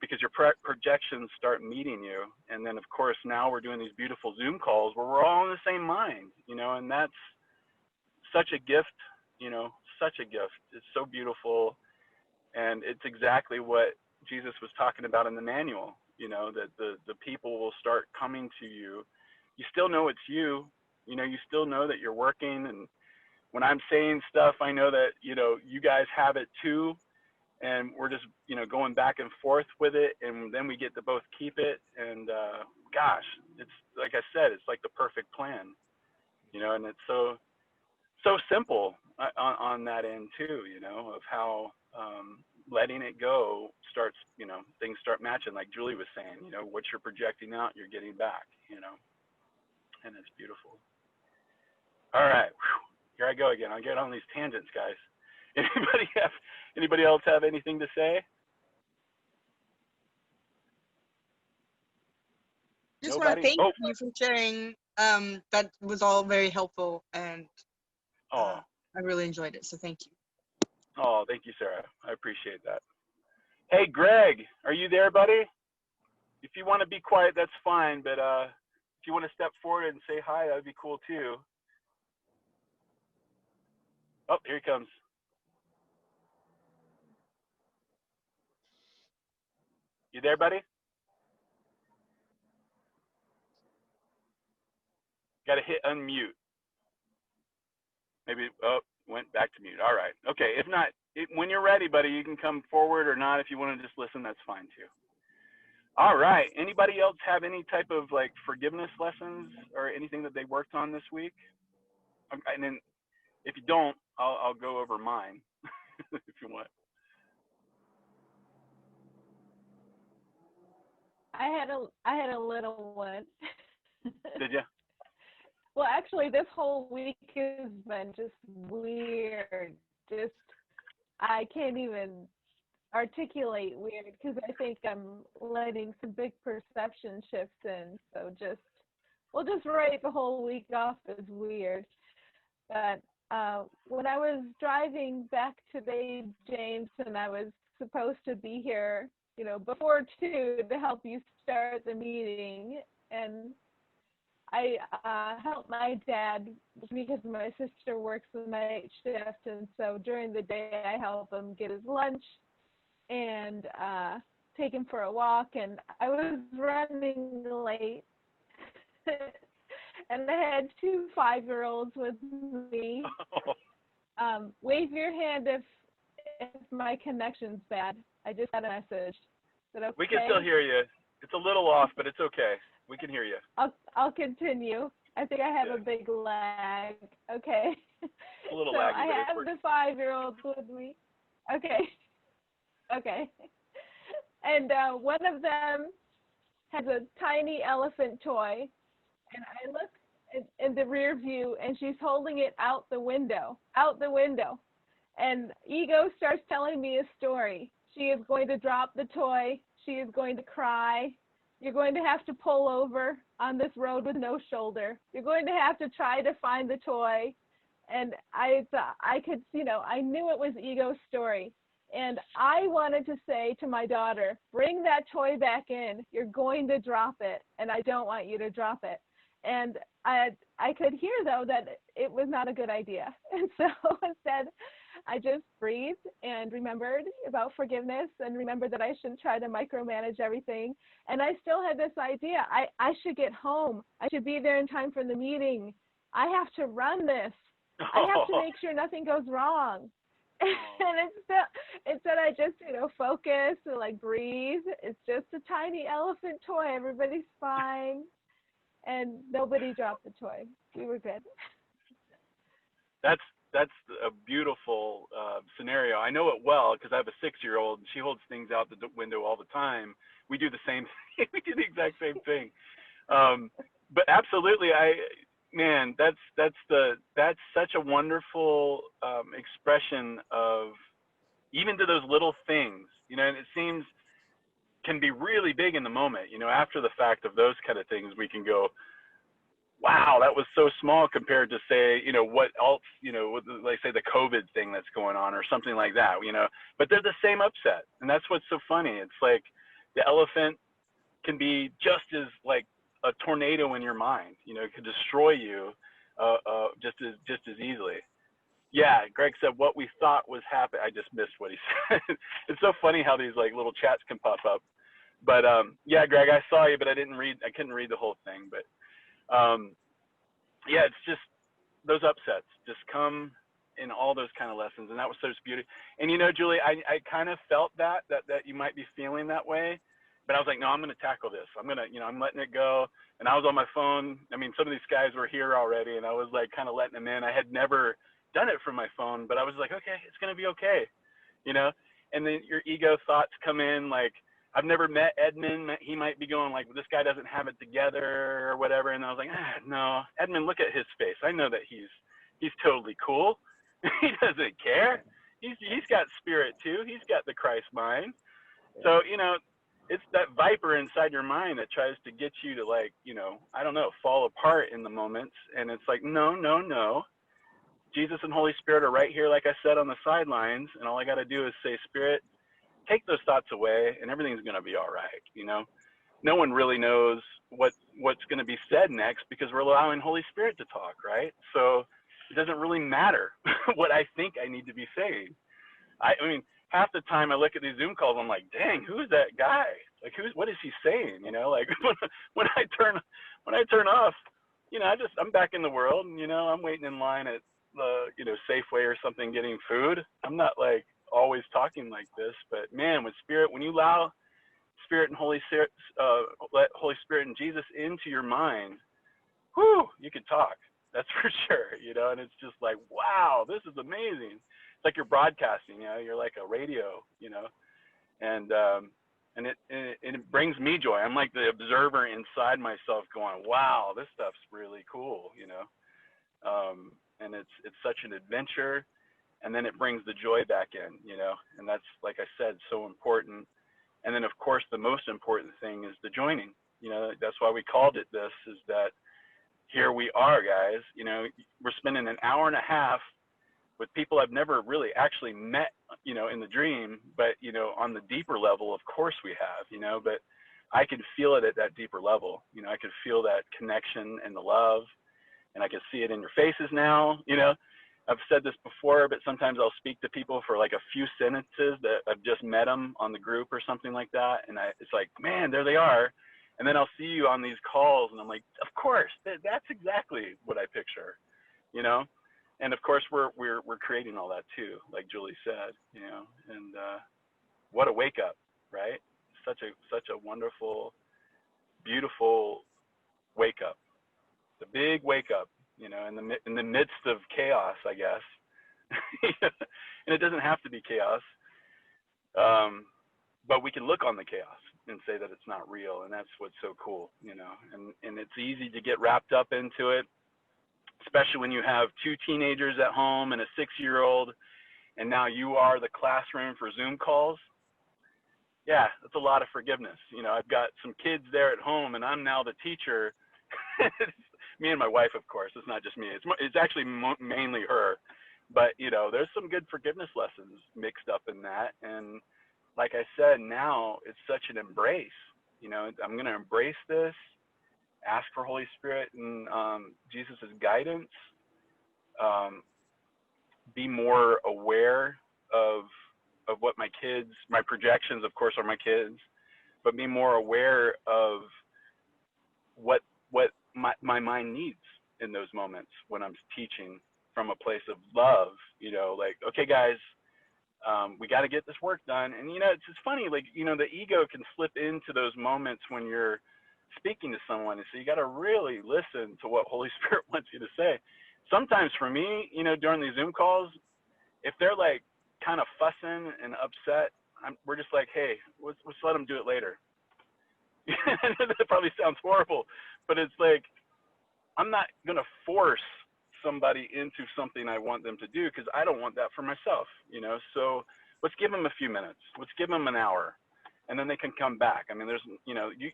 because your projections start meeting you. And then, of course, now we're doing these beautiful Zoom calls where we're all in the same mind, you know, and that's such a gift, you know, such a gift. It's so beautiful. And it's exactly what Jesus was talking about in the manual, you know, that the people will start coming to you. You still know it's you, you know, you still know that you're working. And when I'm saying stuff, I know that, you know, you guys have it too. And we're just, you know, going back and forth with it. And then we get to both keep it. And gosh, it's like I said, it's like the perfect plan, you know, and it's so simple on that end too, you know, of how letting it go starts, you know, things start matching, like Julie was saying, you know, what you're projecting out, you're getting back, you know, and it's beautiful. All right, whew. Here I go again. I'll get on these tangents, guys. Anybody else have anything to say? Just want to thank you for sharing. That was all very helpful, and I really enjoyed it. So thank you. Oh, thank you, Sarah. I appreciate that. Hey, Greg, are you there, buddy? If you want to be quiet, that's fine. But if you want to step forward and say hi, that'd be cool too. Oh, here he comes. You there, buddy? Got to hit unmute. Maybe, oh, went back to mute. All right. Okay. If not, when you're ready, buddy, you can come forward or not. If you want to just listen, that's fine too. All right. Anybody else have any type of like forgiveness lessons or anything that they worked on this week? And then if you don't, I'll go over mine if you want. I had a little one. Did you? Well, actually, this whole week has been just weird. Just, I can't even articulate weird because I think I'm letting some big perception shifts in. So we'll just write the whole week off as weird. But when I was driving back today, James, and I was supposed to be here, you know, before 2 to help you start the meeting, and I help my dad because my sister works the night shift, and so during the day I help him get his lunch and take him for a walk, and I was running late and I had 2 5-year-olds with me. Wave your hand if my connection's bad. I just got a message. Is that okay? We can still hear you. It's a little off, but it's okay. We can hear you. I'll continue. I think I have a big lag. Okay. A little so laggy, I have the 5-year-olds with me. Okay. Okay. And one of them has a tiny elephant toy, and I look in the rear view, and she's holding it out the window. And Ego starts telling me a story. She is going to drop the toy. She is going to cry. You're going to have to pull over on this road with no shoulder. You're going to have to try to find the toy. And I could, you know, I knew it was Ego's story. And I wanted to say to my daughter, bring that toy back in. You're going to drop it, and I don't want you to drop it. And I could hear, though, that it was not a good idea. And so instead, I just breathed and remembered about forgiveness and remembered that I shouldn't try to micromanage everything. And I still had this idea. I should get home. I should be there in time for the meeting. I have to run this. I have to make sure nothing goes wrong. And instead I just, focus and like breathe. It's just a tiny elephant toy. Everybody's fine. And nobody dropped the toy. We were good. That's a beautiful scenario. I know it well because I have a 6-year-old and she holds things out the window all the time. We do the same thing. We do the exact same thing. But absolutely, that's such a wonderful expression of even to those little things, and it seems can be really big in the moment. After the fact of those kind of things, we can go, wow, that was so small compared to say, what else, like say the COVID thing that's going on or something like that, but they're the same upset. And that's what's so funny. It's like the elephant can be just as like a tornado in your mind, it could destroy you just as easily. Yeah, Greg said what we thought was happening. I just missed what he said. It's so funny how these like little chats can pop up. But yeah, Greg, I saw you, but I couldn't read the whole thing. But yeah, it's just those upsets just come in all those kind of lessons, and that was such beauty. And Julie, I kind of felt that you might be feeling that way, but I was like, no, I'm going to tackle this. I'm going to, I'm letting it go. And I was on my phone. I mean, some of these guys were here already, and I was like kind of letting them in. I had never done it from my phone, but I was like, okay, it's going to be okay, And then your ego thoughts come in, like, I've never met Edmund. He might be going like, this guy doesn't have it together or whatever. And I was like, no, Edmund, look at his face. I know that he's totally cool. He doesn't care. He's got spirit too. He's got the Christ mind. So, it's that viper inside your mind that tries to get you to like, I don't know, fall apart in the moments. And it's like, no. Jesus and Holy Spirit are right here, like I said, on the sidelines. And all I got to do is say, Spirit, take those thoughts away and everything's going to be all right. No one really knows what's going to be said next because we're allowing Holy Spirit to talk, right? So it doesn't really matter what I think I need to be saying. I mean, half the time I look at these Zoom calls, I'm like, dang, who's that guy? Like, what is he saying? Like when I turn off, I'm back in the world and, I'm waiting in line at the, Safeway or something getting food. I'm not like always talking like this, but man, with Spirit, when you allow Spirit and Holy Spirit, let Holy Spirit and Jesus into your mind, whew, you can talk. That's for sure, and it's just like, wow, this is amazing. It's like you're broadcasting, you're like a radio, and it brings me joy. I'm like the observer inside myself going, wow, this stuff's really cool, and it's such an adventure. And then it brings the joy back in, and that's, like I said, so important. And then, of course, the most important thing is the joining. That's why we called it this, is that here we are, guys. We're spending an hour and a half with people I've never really actually met, in the dream, but, on the deeper level, of course we have, but I can feel it at that deeper level. I can feel that connection and the love, and I can see it in your faces now, I've said this before, but sometimes I'll speak to people for like a few sentences that I've just met them on the group or something like that. And it's like, man, there they are. And then I'll see you on these calls and I'm like, of course, that's exactly what I picture, And of course we're creating all that too, like Julie said, and what a wake up, right? Such a wonderful, beautiful wake up, the big wake up. In the midst of chaos, I guess. And it doesn't have to be chaos, but we can look on the chaos and say that it's not real, and that's what's so cool, and it's easy to get wrapped up into it, especially when you have 2 teenagers at home and a 6-year-old, and now you are the classroom for Zoom calls. Yeah, that's a lot of forgiveness. I've got some kids there at home, and I'm now the teacher. Me and my wife, of course. It's not just me. It's actually mainly her. But, there's some good forgiveness lessons mixed up in that. And like I said, now it's such an embrace. I'm going to embrace this, ask for Holy Spirit and Jesus' guidance, be more aware of what my projections, of course, are my kids, but be more aware of what my mind needs in those moments when I'm teaching from a place of love, like, okay, guys, we got to get this work done. And, it's just funny, like, the ego can slip into those moments when you're speaking to someone. And so you got to really listen to what Holy Spirit wants you to say. Sometimes for me, during these Zoom calls, if they're like kind of fussing and upset, we're just like, hey, let's let them do it later. That probably sounds horrible, but it's like, I'm not going to force somebody into something I want them to do, because I don't want that for myself, so let's give them a few minutes, let's give them an hour, and then they can come back. I mean, there's,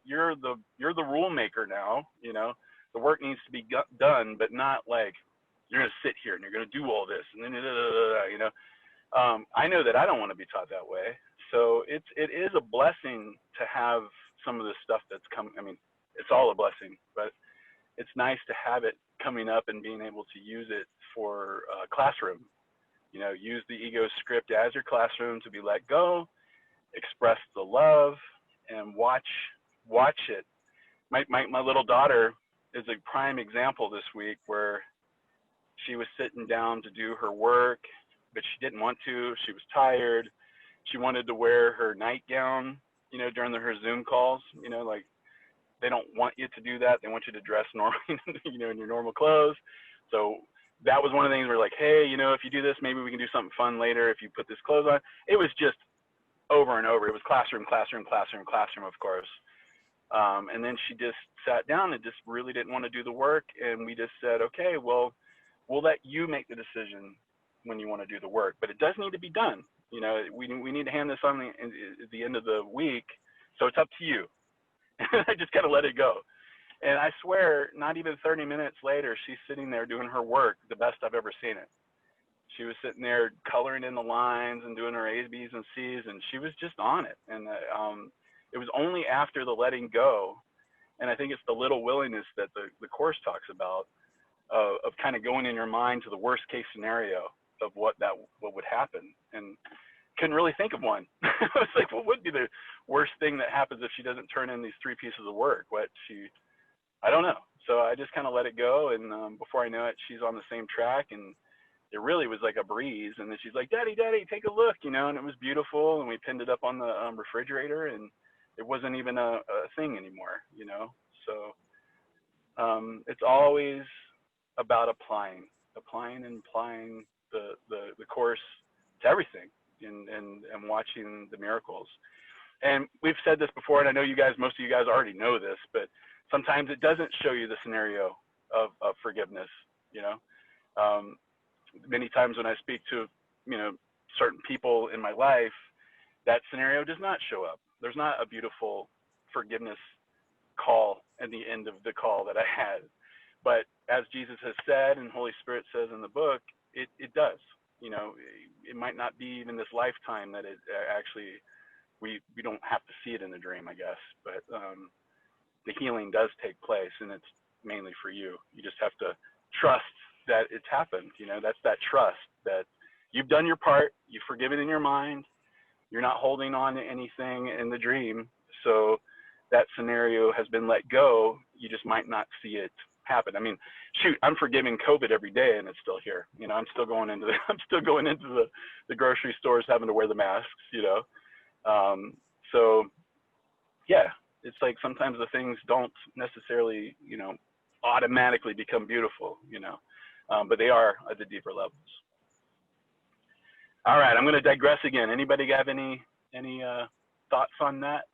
you're the rule maker now, the work needs to be done, but not like you're going to sit here and you're going to do all this and then I know that I don't want to be taught that way. So it is a blessing to have some of this stuff that's come. I mean, it's all a blessing, but it's nice to have it coming up and being able to use it for classroom. Use the ego script as your classroom to be let go, express the love, and watch it. My little daughter is a prime example this week, where she was sitting down to do her work, but she didn't want to. She was tired. She wanted to wear her nightgown, during her Zoom calls, like, they don't want you to do that. They want you to dress normally, in your normal clothes. So that was one of the things where, like, hey, if you do this, maybe we can do something fun later if you put this clothes on. It was just over and over. It was classroom, classroom, classroom, classroom, of course. And then she just sat down and just really didn't want to do the work. And we just said, okay, well, we'll let you make the decision when you want to do the work, but it does need to be done. We need to hand this on at the end of the week. So it's up to you. I just kind of let it go. And I swear, not even 30 minutes later, she's sitting there doing her work the best I've ever seen it. She was sitting there coloring in the lines and doing her A's, B's, and C's, and she was just on it. And it was only after the letting go, and I think it's the little willingness that the Course talks about, of kind of going in your mind to the worst case scenario of what would happen. And couldn't really think of one. I was like, what would be the worst thing that happens if she doesn't turn in these 3 pieces of work? I don't know. So I just kind of let it go. And before I know it, she's on the same track. And it really was like a breeze. And then she's like, Daddy, take a look, and it was beautiful. And we pinned it up on the refrigerator, and it wasn't even a thing anymore, So it's always about applying and applying the Course to everything. And watching the miracles. And we've said this before, and I know most of you guys already know this, but sometimes it doesn't show you the scenario of forgiveness, Many times when I speak to, certain people in my life, that scenario does not show up. There's not a beautiful forgiveness call at the end of the call that I had. But as Jesus has said, and Holy Spirit says in the book, it does. It might not be even this lifetime that it actually, we don't have to see it in the dream, I guess, but the healing does take place, and it's mainly for you. You just have to trust that it's happened. That's that trust that you've done your part, you've forgiven in your mind, you're not holding on to anything in the dream. So that scenario has been let go. You just might not see it happen. I mean, shoot, I'm forgiving COVID every day, and it's still here. I'm still going into the grocery stores having to wear the masks. So yeah, it's like sometimes the things don't necessarily automatically become beautiful, but they are at the deeper levels. All right, I'm going to digress again. Anybody have any thoughts on that?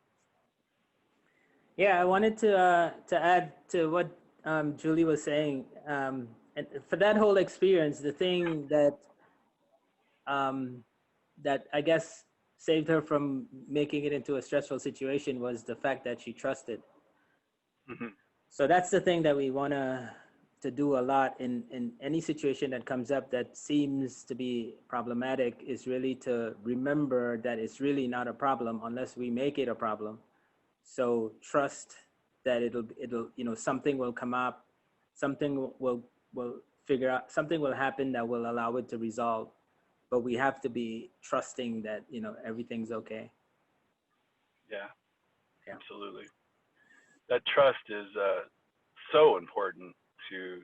Yeah, I wanted to add to what Julie was saying, and for that whole experience, the thing that that I guess saved her from making it into a stressful situation was the fact that she trusted. Mm-hmm. So that's the thing that we want to do a lot in any situation that comes up that seems to be problematic, is really to remember that it's really not a problem unless we make it a problem. So trust that it'll something will come up, something will figure out, something will happen that will allow it to resolve. But we have to be trusting that everything's okay. Yeah, absolutely. That trust is so important to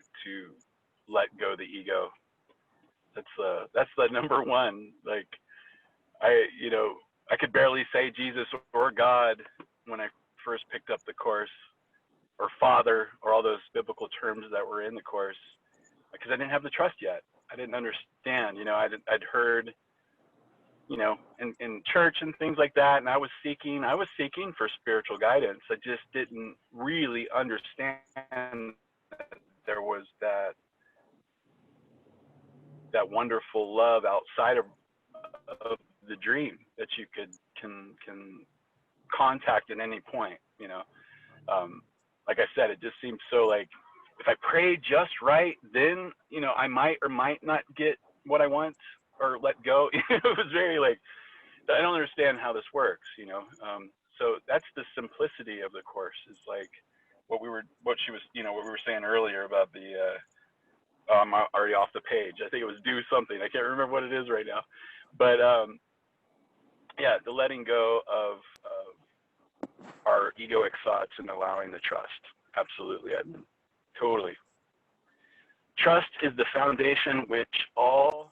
let go the ego. That's the number one. Like, I could barely say Jesus or God when I first picked up the course, or Father, or all those biblical terms that were in the course, because I didn't have the trust yet. I didn't understand. I'd heard, in church and things like that, and I was seeking for spiritual guidance. I just didn't really understand that there was that wonderful love outside of the dream that you can contact at any point. Like I said, it just seemed so like, if I pray just right, then I might or might not get what I want or let go. It was very like, I don't understand how this works. So that's the simplicity of the course, is like what we were saying earlier about the I'm already off the page. I think it was do something. I can't remember what it is right now, but yeah, the letting go of our egoic thoughts and allowing the trust. Absolutely, Edmund. Totally. Trust is the foundation which all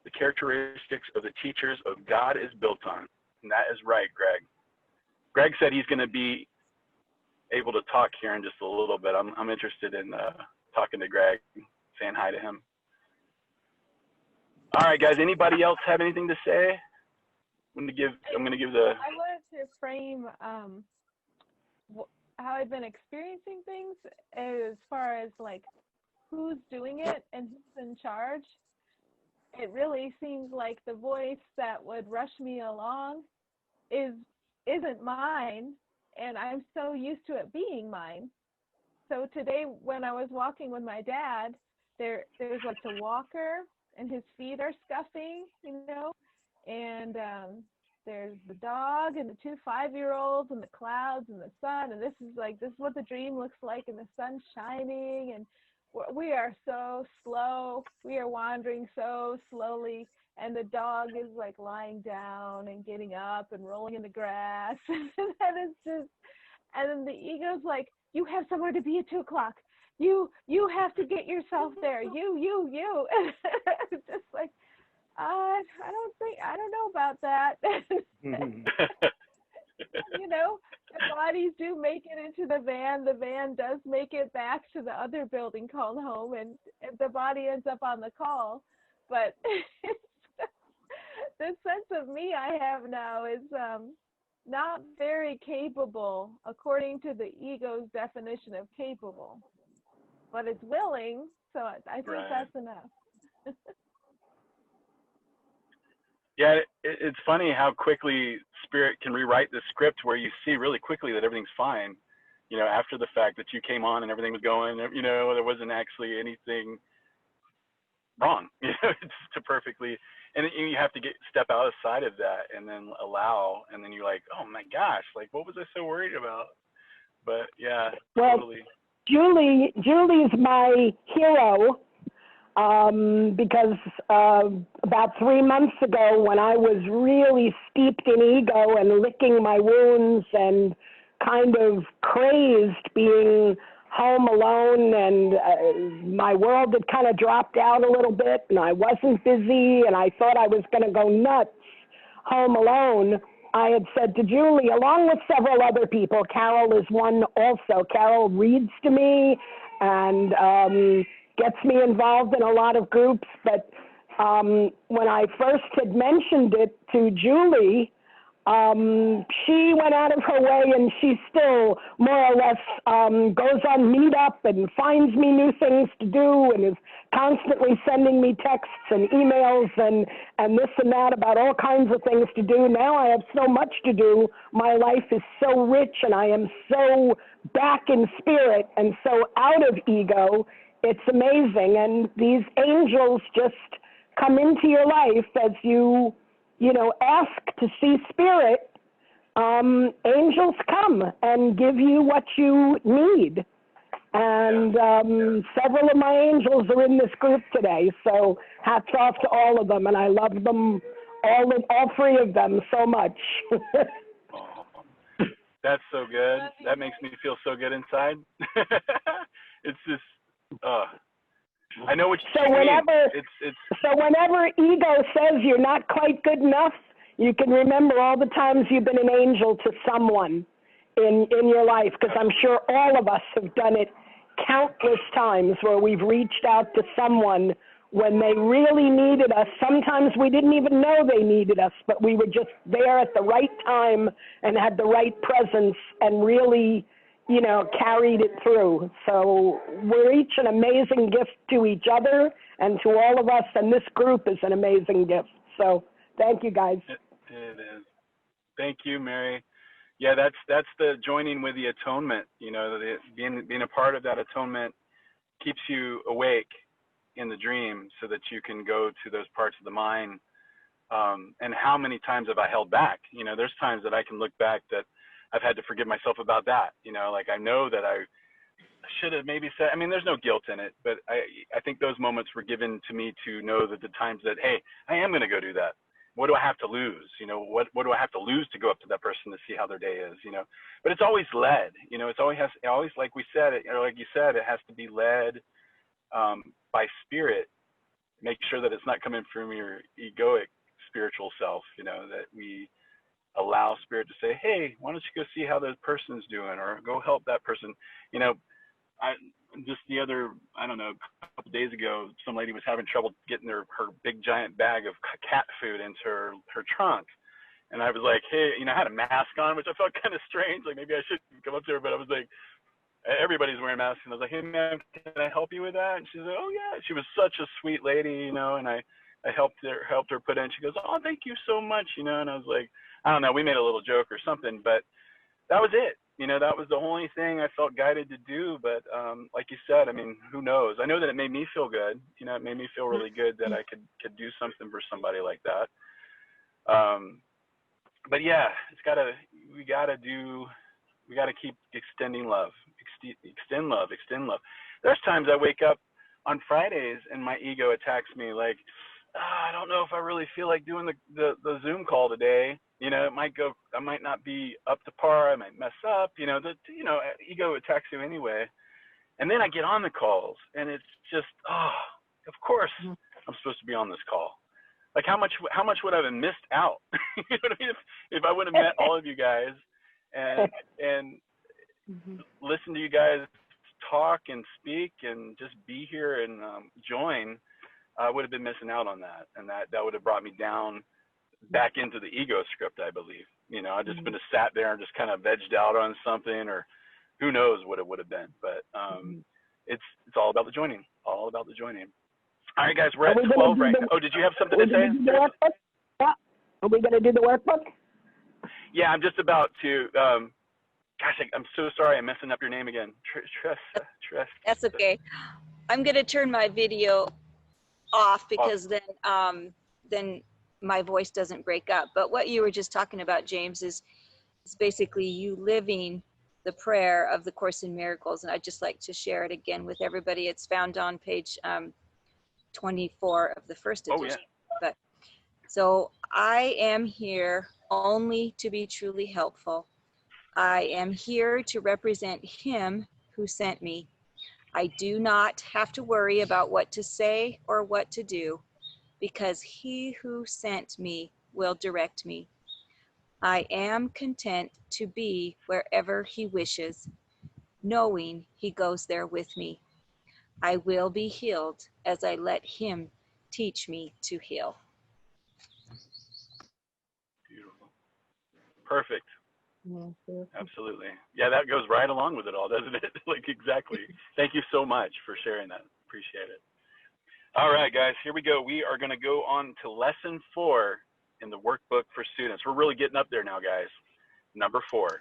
the characteristics of the teachers of God is built on. And that is right, Greg. Greg said he's going to be able to talk here in just a little bit. I'm interested in talking to Greg, saying hi to him. All right, guys. Anybody else have anything to say? I'm going to give the. I wanted to frame how I've been experiencing things as far as like who's doing it and who's in charge. It really seems like the voice that would rush me along isn't mine, and I'm so used to it being mine. So today when I was walking with my dad, there's like the walker and his feet are scuffing, and there's the dog and the 2 5-year-olds and the clouds and the sun, and this is what the dream looks like, and the sun's shining, and we are so slow. We are wandering so slowly, and the dog is like lying down and getting up and rolling in the grass. And then the ego's like, you have somewhere to be at 2 o'clock. You have to get yourself there. You. And it's just like, I don't know about that. The bodies do make it into the van. The van does make it back to the other building called home, and the body ends up on the call. But the sense of me I have now is not very capable, according to the ego's definition of capable. But it's willing, so I think that's enough. Yeah, it's funny how quickly Spirit can rewrite the script, where you see really quickly that everything's fine, after the fact that you came on and everything was going, there wasn't actually anything wrong, it's to perfectly, and you have to step outside of that and then allow, and then you're like, oh my gosh, like, what was I so worried about? But yeah, well, totally. Julie's my hero. Because about 3 months ago, when I was really steeped in ego and licking my wounds and kind of crazed being home alone, and my world had kind of dropped out a little bit, and I wasn't busy, and I thought I was going to go nuts home alone, I had said to Julie, along with several other people, Carol is one also. Carol reads to me and gets me involved in a lot of groups, but when I first had mentioned it to Julie, she went out of her way, and she still more or less goes on Meetup and finds me new things to do, and is constantly sending me texts and emails and this and that about all kinds of things to do. Now I have so much to do. My life is so rich, and I am so back in spirit and so out of ego. It's amazing. And these angels just come into your life as you ask to see spirit. Angels come and give you what you need. And several of my angels are in this group today. So hats off to all of them. And I love them, all 3 of them, so much. That's so good. That makes me feel so good inside. It's just, I I know what So you mean. whenever, It's so whenever ego says you're not quite good enough, you can remember all the times you've been an angel to someone in your life, because I'm sure all of us have done it countless times where we've reached out to someone when they really needed us. Sometimes we didn't even know they needed us, but we were just there at the right time and had the right presence and really, you know, carried it through. So we're each an amazing gift to each other and to all of us, and this group is an amazing gift. So thank you, guys. It is. Thank you, Mary. Yeah, that's the joining with the atonement. You know, being a part of that atonement keeps you awake in the dream, so that you can go to those parts of the mind. And how many times have I held back? You know, there's times that I can look back that I've had to forgive myself about that. You know, like I know that I should have maybe said. I mean, there's no guilt in it, but I think those moments were given to me to know that the times that, hey, I am going to go do that. What do I have to lose? You know, what do I have to lose to go up to that person to see how their day is? You know, but it's always led. You know, it's always like we said, or like you said, it has to be led by spirit. Make sure that it's not coming from your egoic spiritual self. You know, that we allow spirit to say, hey, why don't you go see how the person's doing, or go help that person. You know, just the other, I don't know, a couple of days ago, some lady was having trouble getting her big giant bag of cat food into her trunk. And I was like, hey, you know, I had a mask on, which I felt kind of strange. Like maybe I shouldn't come up to her, but I was like, everybody's wearing masks. And I was like, hey man, can I help you with that? And she's like, oh yeah. She was such a sweet lady, you know, and I helped her put in. She goes, oh, thank you so much, you know. And I was like, I don't know, we made a little joke or something, but that was it. You know, that was the only thing I felt guided to do. But like you said, I mean, who knows? I know that it made me feel good. You know, it made me feel really good that I could do something for somebody like that. But yeah, we gotta keep extending love, extend love. There's times I wake up on Fridays and my ego attacks me like, I don't know if I really feel like doing the Zoom call today. You know, I might not be up to par. I might mess up. You know, ego attacks you anyway. And then I get on the calls, and it's just, of course I'm supposed to be on this call. Like how much would I have missed out? You know what I mean? If I would have met all of you guys and listen to you guys talk and speak and just be here and join, I would have been missing out on that, and that would have brought me down back into the ego script, I believe. You know, I just been sat there and just kind of vegged out on something, or who knows what it would have been. But it's all about the joining. All about the joining. All right, guys, we're at 12 right now. Oh, did you have something to say? Yeah. Are we going to do the workbook? Yeah, I'm just about to. Gosh, I'm so sorry. I'm messing up your name again. Tress. That's okay. I'm going to turn my video off because then my voice doesn't break up. But what you were just talking about, James, is basically you living the prayer of the Course in Miracles. And I'd just like to share it again with everybody. It's found on page 24 of the first edition. Oh, yeah. But so I am here only to be truly helpful. I am here to represent Him who sent me. I do not have to worry about what to say or what to do, because He who sent me will direct me. I am content to be wherever He wishes, knowing He goes there with me. I will be healed as I let Him teach me to heal. Beautiful. Perfect. Absolutely. Yeah, that goes right along with it all, doesn't it? Like, exactly. Thank you so much for sharing that. Appreciate it. All right, guys, here we go. We are going to go on to lesson 4 in the workbook for students. We're really getting up there now, guys. Number 4.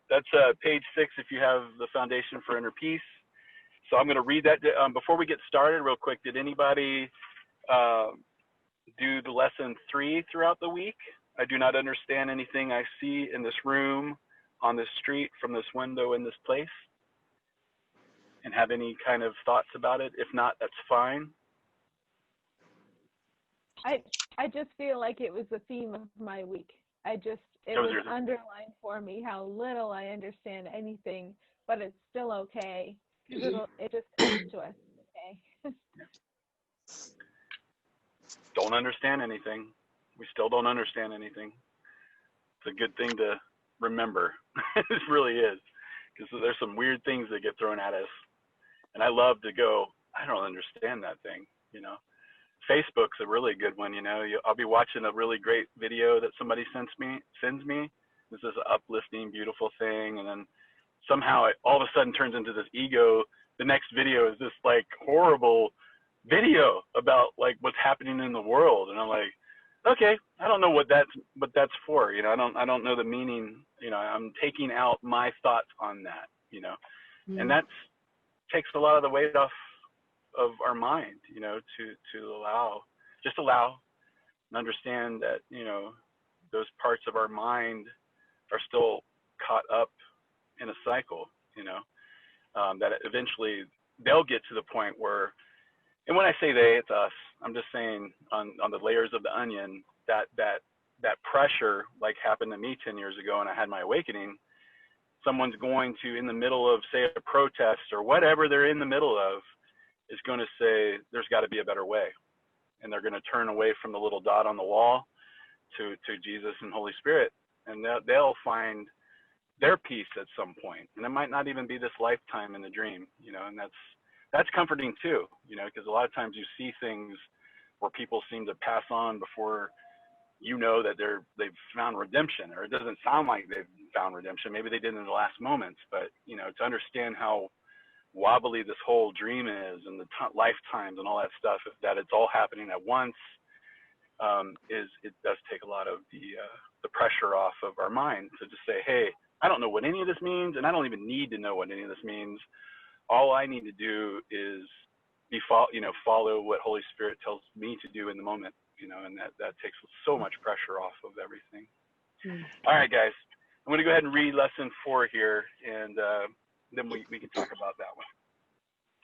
That's page 6 if you have the Foundation for Inner Peace. So I'm going to read that. Before we get started, real quick, did anybody do the lesson 3 throughout the week? I do not understand anything I see in this room, on this street, from this window, in this place, and have any kind of thoughts about it. If not, that's fine. I just feel like it was the theme of my week. It was underlined for me how little I understand anything, but it's still okay. because it just comes to us. Okay. Don't understand anything. We still don't understand anything. It's a good thing to remember. It really is, because there's some weird things that get thrown at us, and I love to go, I don't understand that thing, you know. Facebook's a really good one, you know. I'll be watching a really great video that somebody sends me. This is an uplifting, beautiful thing, and then somehow it all of a sudden turns into this ego. The next video is this like horrible video about like what's happening in the world, and I'm like, okay, I don't know what that's for, you know. I don't know the meaning, you know. I'm taking out my thoughts on that, you know, and that takes a lot of the weight off of our mind, you know, to allow and understand that, you know, those parts of our mind are still caught up in a cycle, you know, that eventually they'll get to the point where, and when I say they, it's us. I'm just saying on the layers of the onion, that pressure like happened to me 10 years ago, and I had my awakening. Someone's going to, in the middle of, say, a protest or whatever they're in the middle of, is going to say, there's got to be a better way. And they're going to turn away from the little dot on the wall to Jesus and Holy Spirit. And they'll find their peace at some point. And it might not even be this lifetime in the dream, you know, and that's comforting too, you know, because a lot of times you see things where people seem to pass on before you know that they've found redemption, or it doesn't sound like they've found redemption. Maybe they did in the last moments, but, you know, to understand how wobbly this whole dream is, and the lifetimes and all that stuff, that it's all happening at once, it does take a lot of the pressure off of our mind to just say, hey, I don't know what any of this means, and I don't even need to know what any of this means. All I need to do is follow what Holy Spirit tells me to do in the moment, you know, and that takes so much pressure off of everything. All right, guys, I'm going to go ahead and read lesson 4 here, and then we can talk about that one.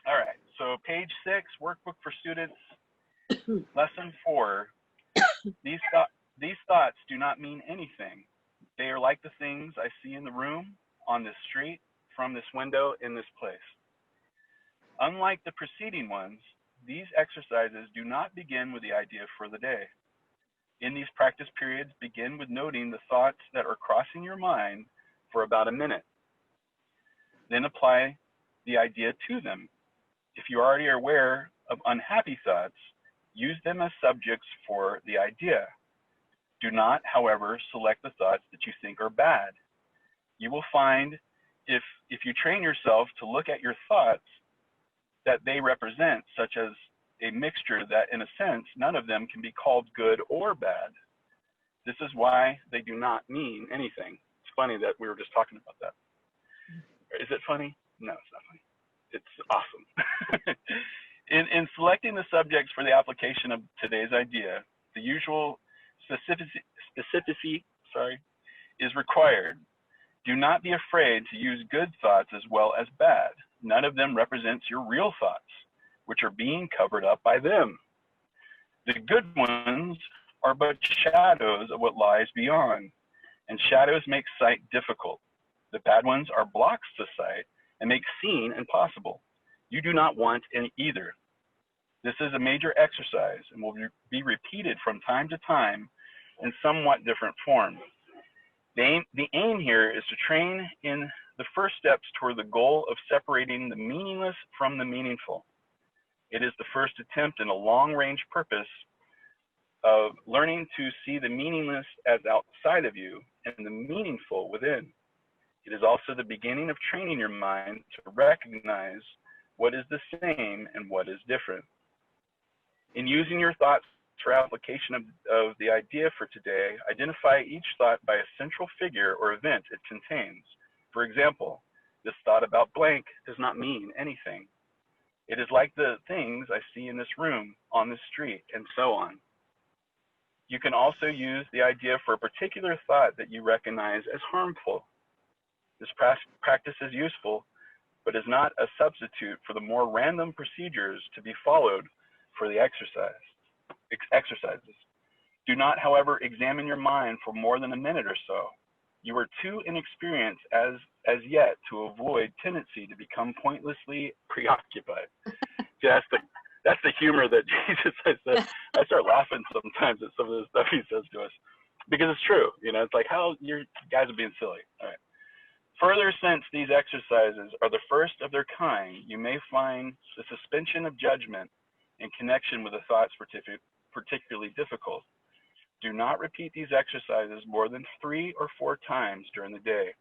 All right, so page 6, workbook for students, lesson 4. These thoughts do not mean anything. They are like the things I see in the room, on this street, from this window, in this place. Unlike the preceding ones, these exercises do not begin with the idea for the day. In these practice periods, begin with noting the thoughts that are crossing your mind for about a minute. Then apply the idea to them. If you already are aware of unhappy thoughts, use them as subjects for the idea. Do not, however, select the thoughts that you think are bad. You will find if you train yourself to look at your thoughts that they represent, such as a mixture that, in a sense, none of them can be called good or bad. This is why they do not mean anything. It's funny that we were just talking about that. Is it funny? No, it's not funny. It's awesome. In selecting the subjects for the application of today's idea, the usual specificity is required. Do not be afraid to use good thoughts as well as bad. None of them represents your real thoughts, which are being covered up by them. The good ones are but shadows of what lies beyond, and shadows make sight difficult. The bad ones are blocks to sight and make seeing impossible. You do not want any either. This is a major exercise and will be repeated from time to time in somewhat different forms. The aim here is to train in the first steps toward the goal of separating the meaningless from the meaningful. It is the first attempt in a long-range purpose of learning to see the meaningless as outside of you and the meaningful within. It is also the beginning of training your mind to recognize what is the same and what is different. In using your thoughts for application of the idea for today, identify each thought by a central figure or event it contains. For example, this thought about blank does not mean anything. It is like the things I see in this room, on this street, and so on. You can also use the idea for a particular thought that you recognize as harmful. This practice is useful, but is not a substitute for the more random procedures to be followed for the exercises. Do not, however, examine your mind for more than a minute or so. You are too inexperienced as as yet to avoid tendency to become pointlessly preoccupied. See, that's the humor that Jesus said. I start laughing sometimes at some of the stuff he says to us because it's true. It's like, how you guys are being silly. All right. Further, since these exercises are the first of their kind, you may find the suspension of judgment in connection with the thoughts particularly difficult. Do not repeat these exercises more than 3 or 4 times during the day.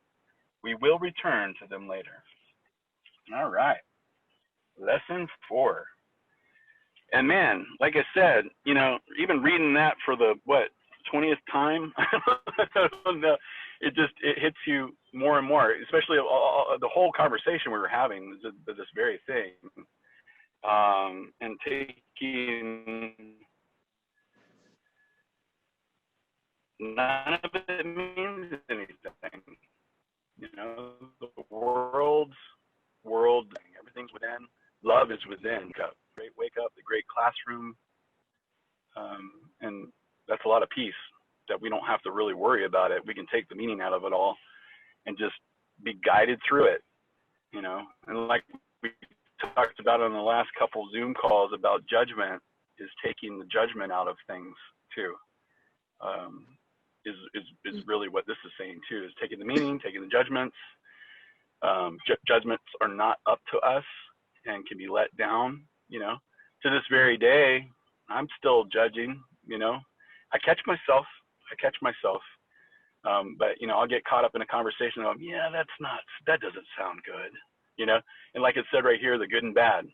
We will return to them later. All right. Lesson 4. And man, like I said, even reading that for the 20th time, I don't know, it hits you more and more, especially the whole conversation we were having is this very thing, and taking none of it means anything. The world, everything's within. Love is within. Great wake up, the great classroom, and that's a lot of peace that we don't have to really worry about it. We can take the meaning out of it all and just be guided through it, And like we talked about on the last couple Zoom calls about judgment, is taking the judgment out of things too. Is really what this is saying too, is taking the meaning, taking the judgments. Judgments are not up to us and can be let down, To this very day, I'm still judging, I catch myself, but I'll get caught up in a conversation of, yeah, that doesn't sound good, and like it said right here, the good and bad,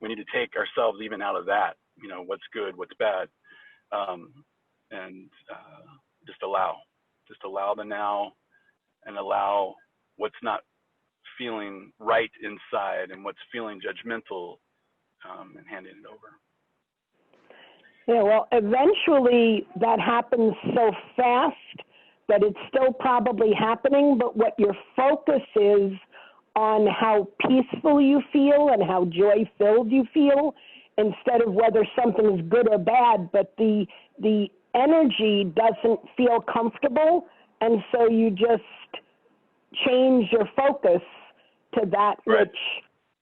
we need to take ourselves even out of that, what's good, what's bad, and just allow the now, and allow what's not feeling right inside and what's feeling judgmental, and handing it over. Yeah, well, eventually that happens so fast that it's still probably happening, but what your focus is on how peaceful you feel and how joy-filled you feel, instead of whether something is good or bad, but the energy doesn't feel comfortable, and so you just change your focus to that right. which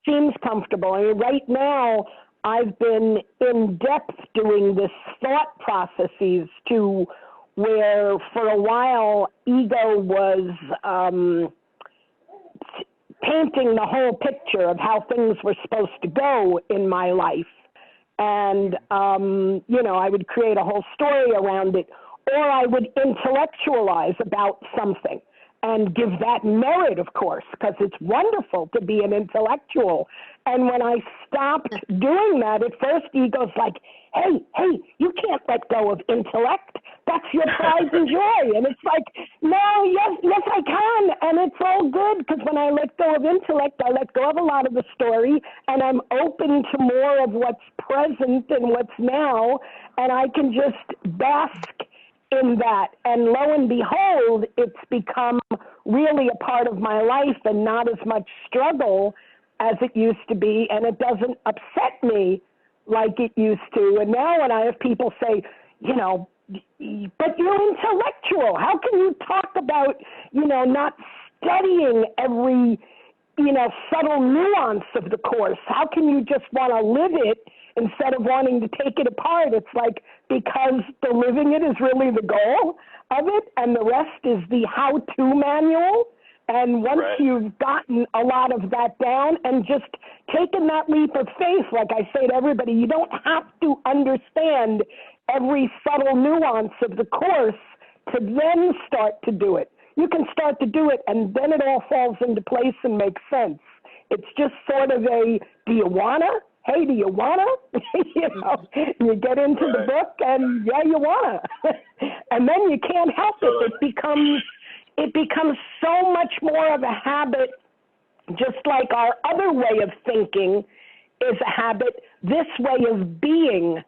seems comfortable. I mean, right now, I've been in depth doing this thought processes to where for a while ego was painting the whole picture of how things were supposed to go in my life. And, I would create a whole story around it, or I would intellectualize about something and give that merit, of course, because it's wonderful to be an intellectual. And when I stopped doing that, at first ego's like, hey, you can't let go of intellect. That's your pride and joy. And it's like, no, yes, I can. And it's all good, because when I let go of intellect, I let go of a lot of the story, and I'm open to more of what's present and what's now, and I can just bask in that. And lo and behold, it's become really a part of my life and not as much struggle as it used to be, and it doesn't upset me like it used to. And now when I have people say, but you're intellectual, how can you talk about, not studying every, subtle nuance of the course? How can you just want to live it instead of wanting to take it apart? It's like, because the living it is really the goal of it, and the rest is the how-to manual. And once right. you've gotten a lot of that down and just taken that leap of faith, like I say to everybody, you don't have to understand every subtle nuance of the course to then start to do it. You can start to do it, and then it all falls into place and makes sense. It's just sort of a, do you wanna? Hey, do you wanna? You get into right. the book, and yeah, you wanna. And then you can't help it. It becomes so much more of a habit, just like our other way of thinking is a habit. This way of being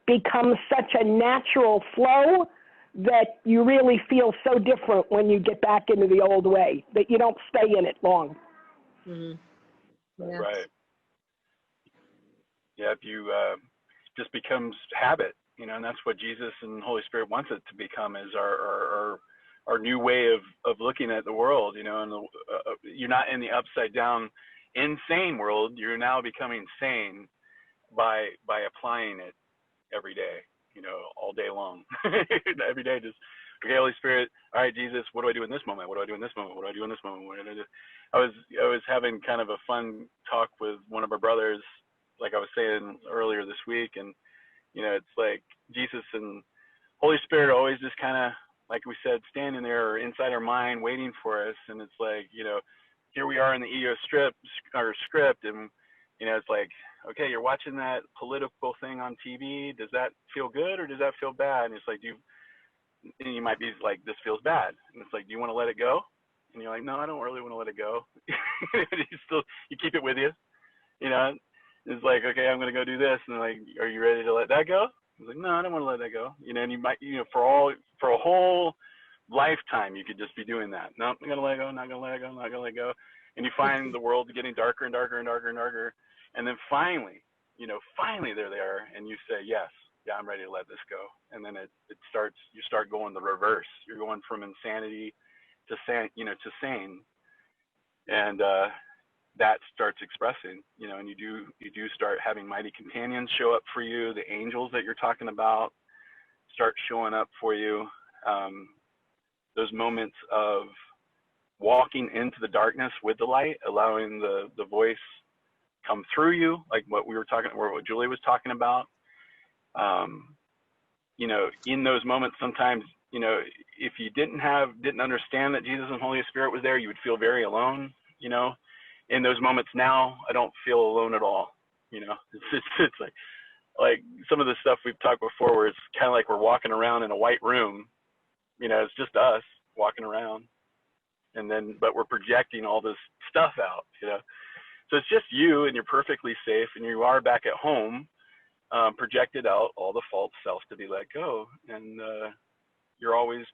becomes such a natural flow that you really feel so different when you get back into the old way, that you don't stay in it long. Mm-hmm. Yeah. Right. Yeah, if you just becomes habit, and that's what Jesus and the Holy Spirit wants it to become, is our our new way of looking at the world, you know, and you're not in the upside down insane world. You're now becoming sane by applying it every day, you know, all day long. Every day, just, okay, Holy Spirit, all right, Jesus, what do I do in this moment? What do I do in this moment? What do I do in this moment? What do I do? I was having kind of a fun talk with one of our brothers, like I was saying earlier this week, and you know, it's like Jesus and Holy Spirit are always just kind of, like we said, standing there or inside our mind waiting for us. And it's like, you know, here we are in the EO script, and you know, it's like, okay, you're watching that political thing on TV. Does that feel good or does that feel bad? And it's like, and you might be like, this feels bad. And it's like, do you want to let it go? And you're like, no, I don't really want to let it go. You keep it with you, you know. It's like, okay, I'm going to go do this. And like, are you ready to let that go? I was like, no, I don't want to let that go. You know, and you might, you know, for a whole lifetime, you could just be doing that. No, I'm going to let it go, not going to let it go, not going to let it go. And you find the world getting darker and darker and darker and darker. And then finally, you know, there they are. And you say, yes, yeah, I'm ready to let this go. And then you start going the reverse. You're going from insanity to sane. And, that starts expressing, you know, and you do start having mighty companions show up for you. The angels that you're talking about start showing up for you. Those moments of walking into the darkness with the light, allowing the voice come through you, like what Julie was talking about. You know, in those moments, sometimes, you know, if you didn't understand that Jesus and Holy Spirit was there, you would feel very alone, you know. In those moments now, I don't feel alone at all. You know, it's like some of the stuff we've talked before, where it's kind of like we're walking around in a white room. You know, it's just us walking around, but we're projecting all this stuff out. You know, so it's just you, and you're perfectly safe, and you are back at home, projected out all the false self to be let go, and you're always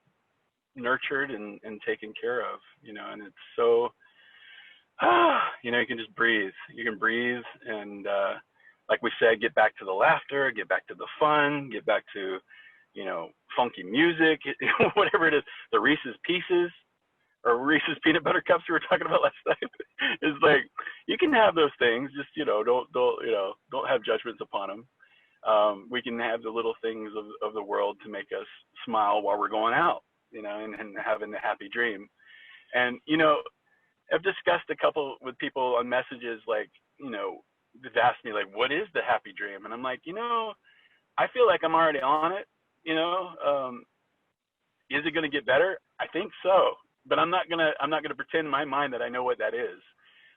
nurtured and taken care of. You know, and it's so. You know, you can just breathe. You can breathe, and like we said, get back to the laughter, get back to the fun, get back to, you know, funky music, whatever it is. The Reese's Pieces or Reese's peanut butter cups we were talking about last night. It's like, you can have those things. Just, you know, don't have judgments upon them. We can have the little things of the world to make us smile while we're going out, you know, and having the happy dream. And you know, I've discussed a couple with people on messages, like, you know, they've asked me, like, what is the happy dream? And I'm like, you know, I feel like I'm already on it, you know. Is it going to get better? I think so, but I'm not gonna pretend in my mind that I know what that is.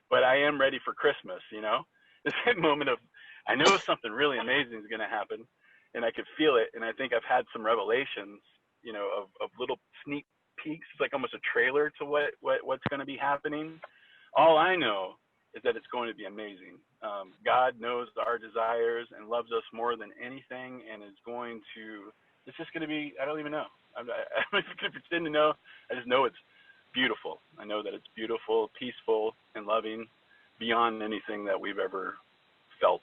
But I am ready for Christmas, you know. It's that moment of, I know something really amazing is going to happen, and I could feel it. And I think I've had some revelations, you know, of little sneak peaks. It's like almost a trailer to what's going to be happening. All I know is that it's going to be amazing. God knows our desires and loves us more than anything, and it's just going to be, I don't even know. I'm not going to pretend to know. I just know it's beautiful. I know that it's beautiful, peaceful, and loving beyond anything that we've ever felt,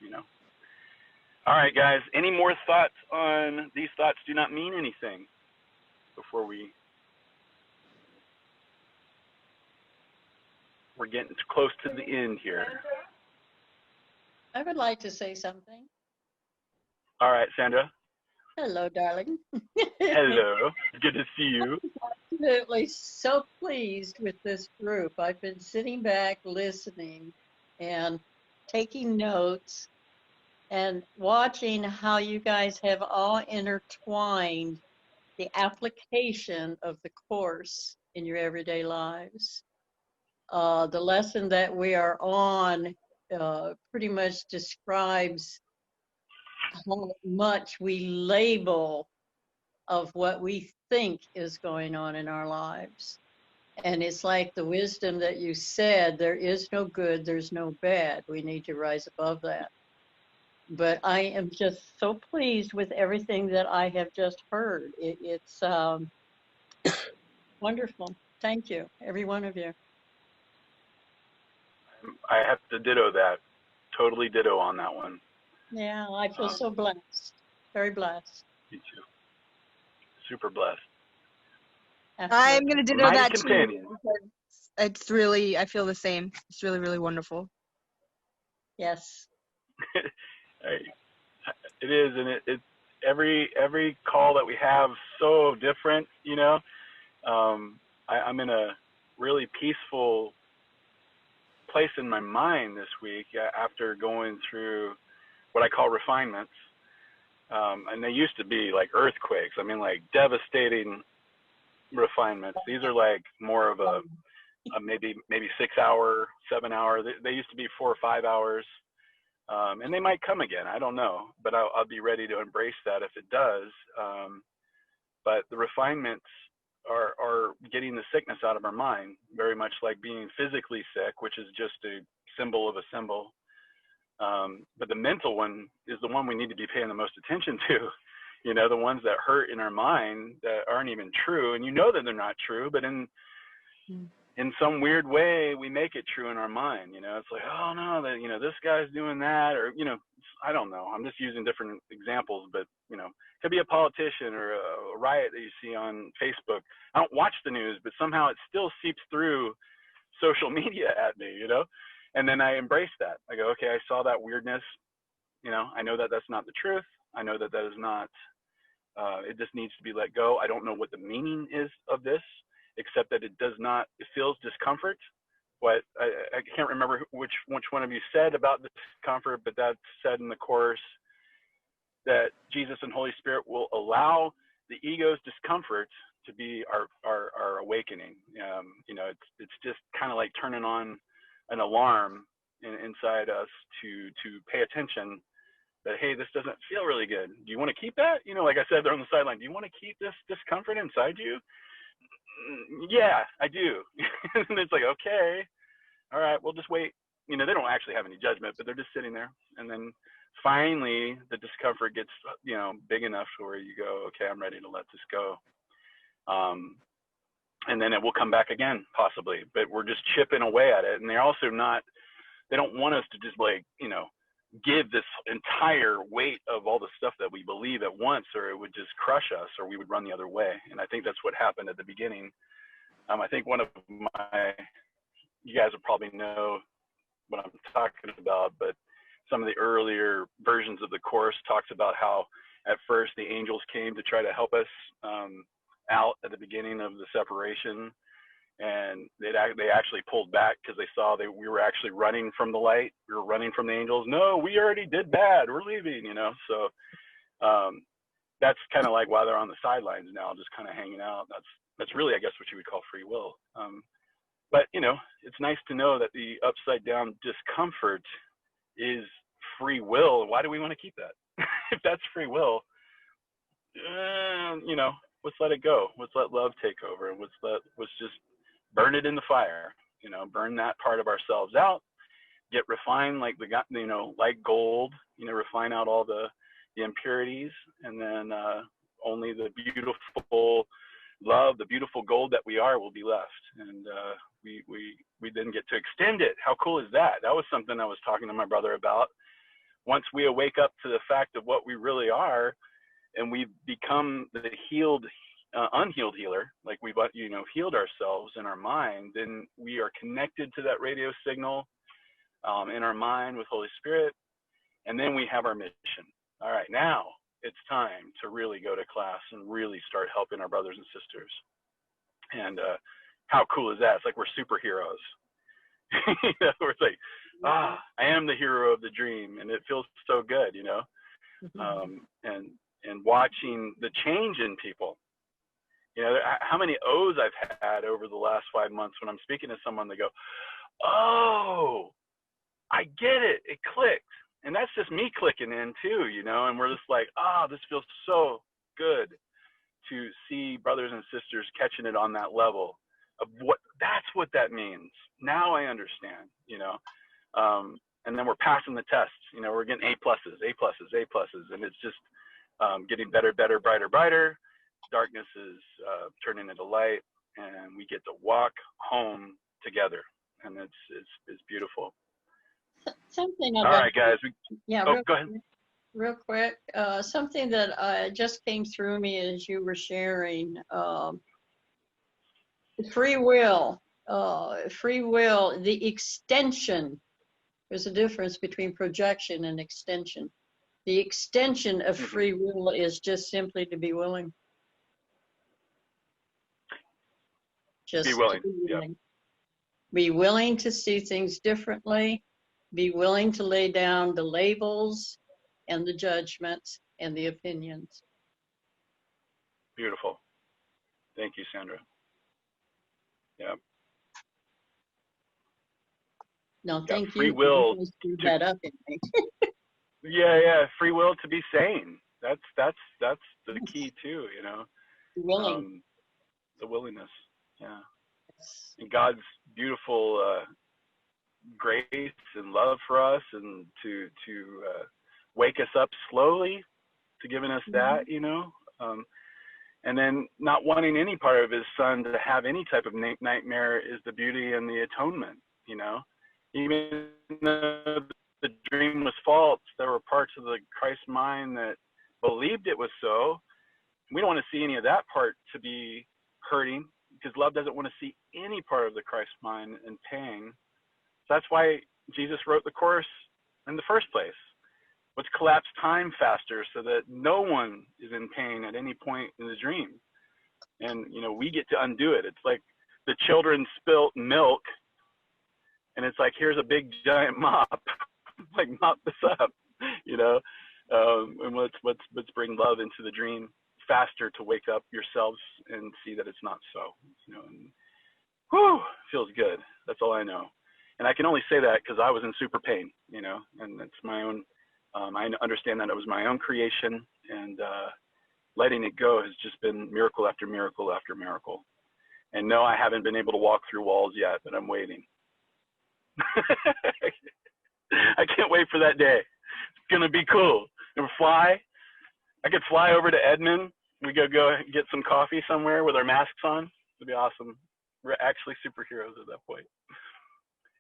you know. All right, guys, any more thoughts on these thoughts do not mean anything before we're getting close to the end here? I would like to say something. All right, Sandra. Hello, darling. Hello. Good to see you. Absolutely so pleased with this group. I've been sitting back listening and taking notes and watching how you guys have all intertwined the application of the course in your everyday lives. The lesson that we are on pretty much describes how much we label of what we think is going on in our lives. And it's like the wisdom that you said, there is no good, there's no bad. We need to rise above that. But I am just so pleased with everything that I have just heard. It's wonderful. Thank you, every one of you. I have to ditto that. Totally ditto on that one. Yeah, I feel so blessed. Very blessed. Me too. Super blessed. I'm gonna ditto Mighty that companion. too. Because it's really, I feel the same. It's really, really wonderful. Yes. It is, and it every call that we have so different, you know. I'm in a really peaceful place in my mind this week after going through what I call refinements. And they used to be like earthquakes. I mean, like devastating refinements. These are like more of a maybe 6 hour, 7 hour. They used to be 4 or 5 hours. And they might come again. I don't know, but I'll be ready to embrace that if it does. But the refinements are getting the sickness out of our mind, very much like being physically sick, which is just a symbol of a symbol. But the mental one is the one we need to be paying the most attention to. You know, the ones that hurt in our mind that aren't even true, and you know that they're not true, but in some weird way we make it true in our mind. You know, it's like, oh no, that, you know, this guy's doing that, or, you know, I don't know, I'm just using different examples, but, you know, it could be a politician or a riot that you see on Facebook. I don't watch the news, but somehow it still seeps through social media at me, you know, and then I embrace that. I go, okay, I saw that weirdness, you know, I know that that's not the truth. I know that that is not, it just needs to be let go. I don't know what the meaning is of this, except that it feels discomfort. What I can't remember which one of you said about discomfort, but that's said in the Course that Jesus and Holy Spirit will allow the ego's discomfort to be our awakening. You know, it's just kind of like turning on an alarm inside us to pay attention that, hey, this doesn't feel really good. Do you want to keep that? You know, like I said, they're on the sideline. Do you want to keep this discomfort inside you? Yeah, I do. And it's like, okay, all right, we'll just wait. You know, they don't actually have any judgment, but they're just sitting there. And then finally the discomfort gets, you know, big enough to where you go, okay, I'm ready to let this go. And then it will come back again, possibly, but we're just chipping away at it. And they're also they don't want us to just, like, you know, give this entire weight of all the stuff that we believe at once, or it would just crush us, or we would run the other way. And I think that's what happened at the beginning. I think one of you guys will probably know what I'm talking about, but some of the earlier versions of the Course talks about how at first the angels came to try to help us out at the beginning of the separation, and they actually pulled back because they saw that we were actually running from the light. We were running from the angels. No, we already did bad. We're leaving, you know. So that's kind of like why they're on the sidelines now, just kind of hanging out. That's really, I guess, what you would call free will. But, you know, it's nice to know that the upside down discomfort is free will. Why do we want to keep that? If that's free will, you know, let's let it go. Let's let love take over. Let's just burn it in the fire, you know, burn that part of ourselves out, get refined like like gold, you know, refine out all the impurities, and then only the beautiful love, the beautiful gold that we are, will be left. And we then get to extend it. How cool is that? That was something I was talking to my brother about. Once we wake up to the fact of what we really are, and we become the healed, unhealed healer, like we've, you know, healed ourselves in our mind, then we are connected to that radio signal in our mind with Holy Spirit, and then we have our mission. All right, now it's time to really go to class and really start helping our brothers and sisters. And how cool is that? It's like we're superheroes. You know, we're like, I am the hero of the dream, and it feels so good, you know. And watching the change in people. You know, how many O's I've had over the last 5 months when I'm speaking to someone, they go, oh, I get it. It clicked. And that's just me clicking in too, you know, and we're just like, this feels so good to see brothers and sisters catching it on that level of that's what that means. Now I understand, you know. And then we're passing the tests, you know, we're getting A+, and it's just getting better, brighter. Darkness is turning into light, and we get to walk home together, and it's beautiful. Something all right, guys. Go ahead. Real quick, something that just came through me as you were sharing. Free will. Free will, the extension. There's a difference between projection and extension. The extension of free will is just simply to be willing. Just Be willing. to be willing. Be willing to see things differently. Be willing to lay down the labels and the judgments and the opinions. Beautiful. Thank you, Sandra. Yeah. No, Yeah, thank free you. will You screwed to- that up in me. Yeah. Free will to be sane. That's the key too, you know. Willing. The willingness. Yeah. And God's beautiful grace and love for us, and to wake us up slowly, to giving us that, you know. And then not wanting any part of his son to have any type of nightmare is the beauty and the atonement, you know. Even though the dream was false, there were parts of the Christ mind that believed it was so. We don't want to see any of that part to be hurting, because love doesn't want to see any part of the Christ mind in pain. So that's why Jesus wrote the course in the first place. Let's collapse time faster so that no one is in pain at any point in the dream. And, you know, we get to undo it. It's like the children spilt milk, and it's like, here's a big giant mop, like mop this up, you know. And let's bring love into the dream faster to wake up yourselves and see that it's not so, you know. And whew, feels good. That's all I know. And I can only say that because I was in super pain, you know, and it's my own. I understand that it was my own creation, and letting it go has just been miracle after miracle after miracle. And no, I haven't been able to walk through walls yet, but I'm waiting. I can't wait for that day. It's gonna be cool. And fly. I could fly over to Edmond. We go get some coffee somewhere with our masks on. It'd be awesome. We're actually superheroes at that point.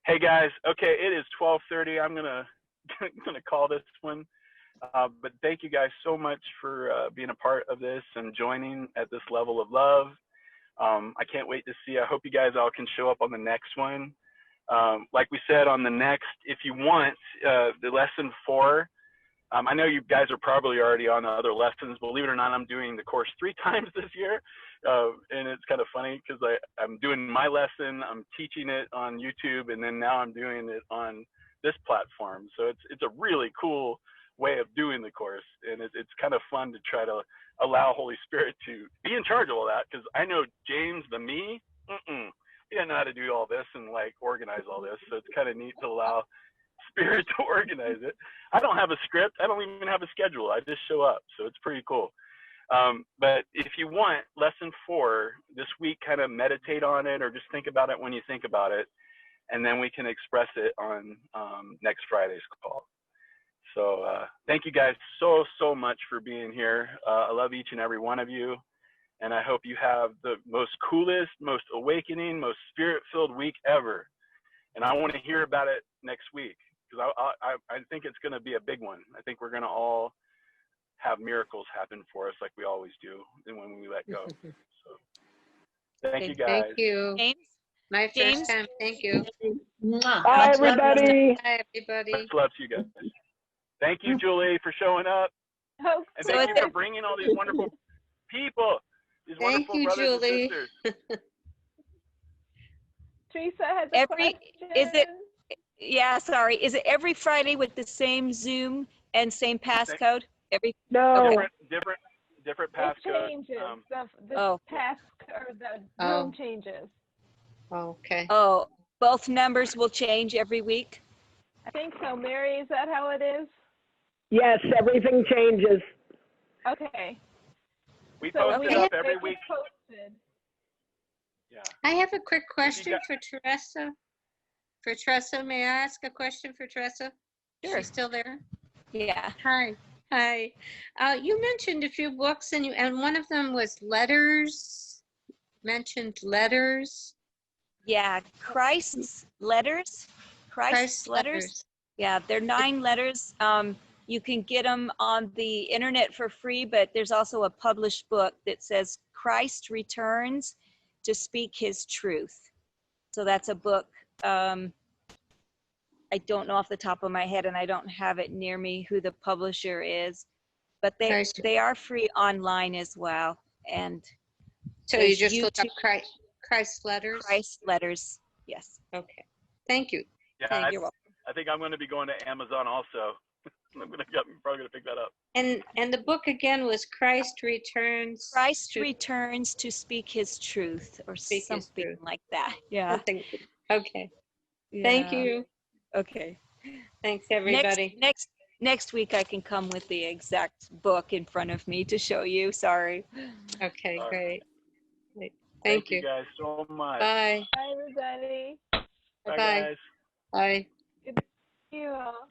Hey guys, okay, it is 12:30. I'm gonna call this one. But thank you guys so much for being a part of this and joining at this level of love. I can't wait to see. I hope you guys all can show up on the next one. Like we said, on the next, if you want, the lesson 4, I know you guys are probably already on other lessons. Believe it or not, I'm doing the course 3 times this year. And it's kind of funny because I'm doing my lesson, I'm teaching it on YouTube, and then now I'm doing it on this platform. So it's a really cool way of doing the course, and it's kind of fun to try to allow Holy Spirit to be in charge of all that, because I know James, the me, he didn't know how to do all this and like organize all this. So it's kind of neat to allow Spirit to organize it. I don't have a script. I don't even have a schedule. I just show up. So it's pretty cool. But if you want lesson 4 this week, kind of meditate on it or just think about it when you think about it. And then we can express it on next Friday's call. So thank you guys so much for being here. I love each and every one of you. And I hope you have the most coolest, most awakening, most spirit-filled week ever. And I want to hear about it next week, because I think it's going to be a big one. I think we're going to all have miracles happen for us like we always do, and when we let go. So thank you guys. Thank you. James? My James? first time. Thank you. Mwah. Bye, Much love. everybody. Bye, everybody. Much love to you guys. Thank you, Julie, for showing up. Oh, And So thank it's you for bringing all these wonderful people, these Thank wonderful you, brothers Julie. and sisters. Teresa has a question. Is it every Friday with the same Zoom and same passcode? No. Different It passcode. changes. The Oh. pass or the Oh. room changes. Okay. Oh, both numbers will change every week? I think so. Mary, is that how it is? Yes, everything changes. Okay. We So post we it have up to every make it week. posted. Yeah. I have a quick question got- for Teresa. For Teresa, may I ask a question for Teresa? Sure. She's still there? Yeah. Hi. Hi. You mentioned a few books, and one of them was letters. Mentioned letters. Yeah, Christ's letters. Christ's letters. Yeah, they're 9 letters. You can get them on the internet for free, but there's also a published book that says Christ Returns to speak his truth. So that's a book. I don't know off the top of my head, and I don't have it near me who the publisher is, but they are free online as well. And So you just look up Christ Letters? Christ Letters, yes. Okay. Thank you. Yeah, You're welcome. I think I'm going to be going to Amazon also. I'm probably going to pick that up. And the book again was Christ Returns. Christ Returns to Speak His Truth, or something like that. Yeah. Something. Okay. Yeah. Thank you. Okay. Thanks, everybody. Next week I can come with the exact book in front of me to show you. Sorry. Okay, great. Thank you guys so much. Bye. Bye, everybody. Bye, guys. Bye. Good to see you all.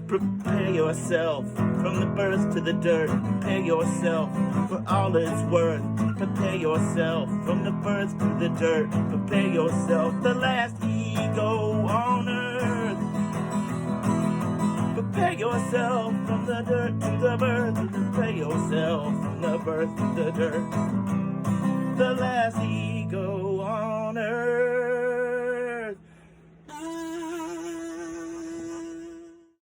Prepare yourself from the birth to the dirt. Prepare yourself for all it's worth. Prepare yourself from the birth to the dirt. Prepare yourself, the last ego on earth. Prepare yourself from the dirt to the birth. Prepare yourself from the birth to the dirt. The last ego on earth.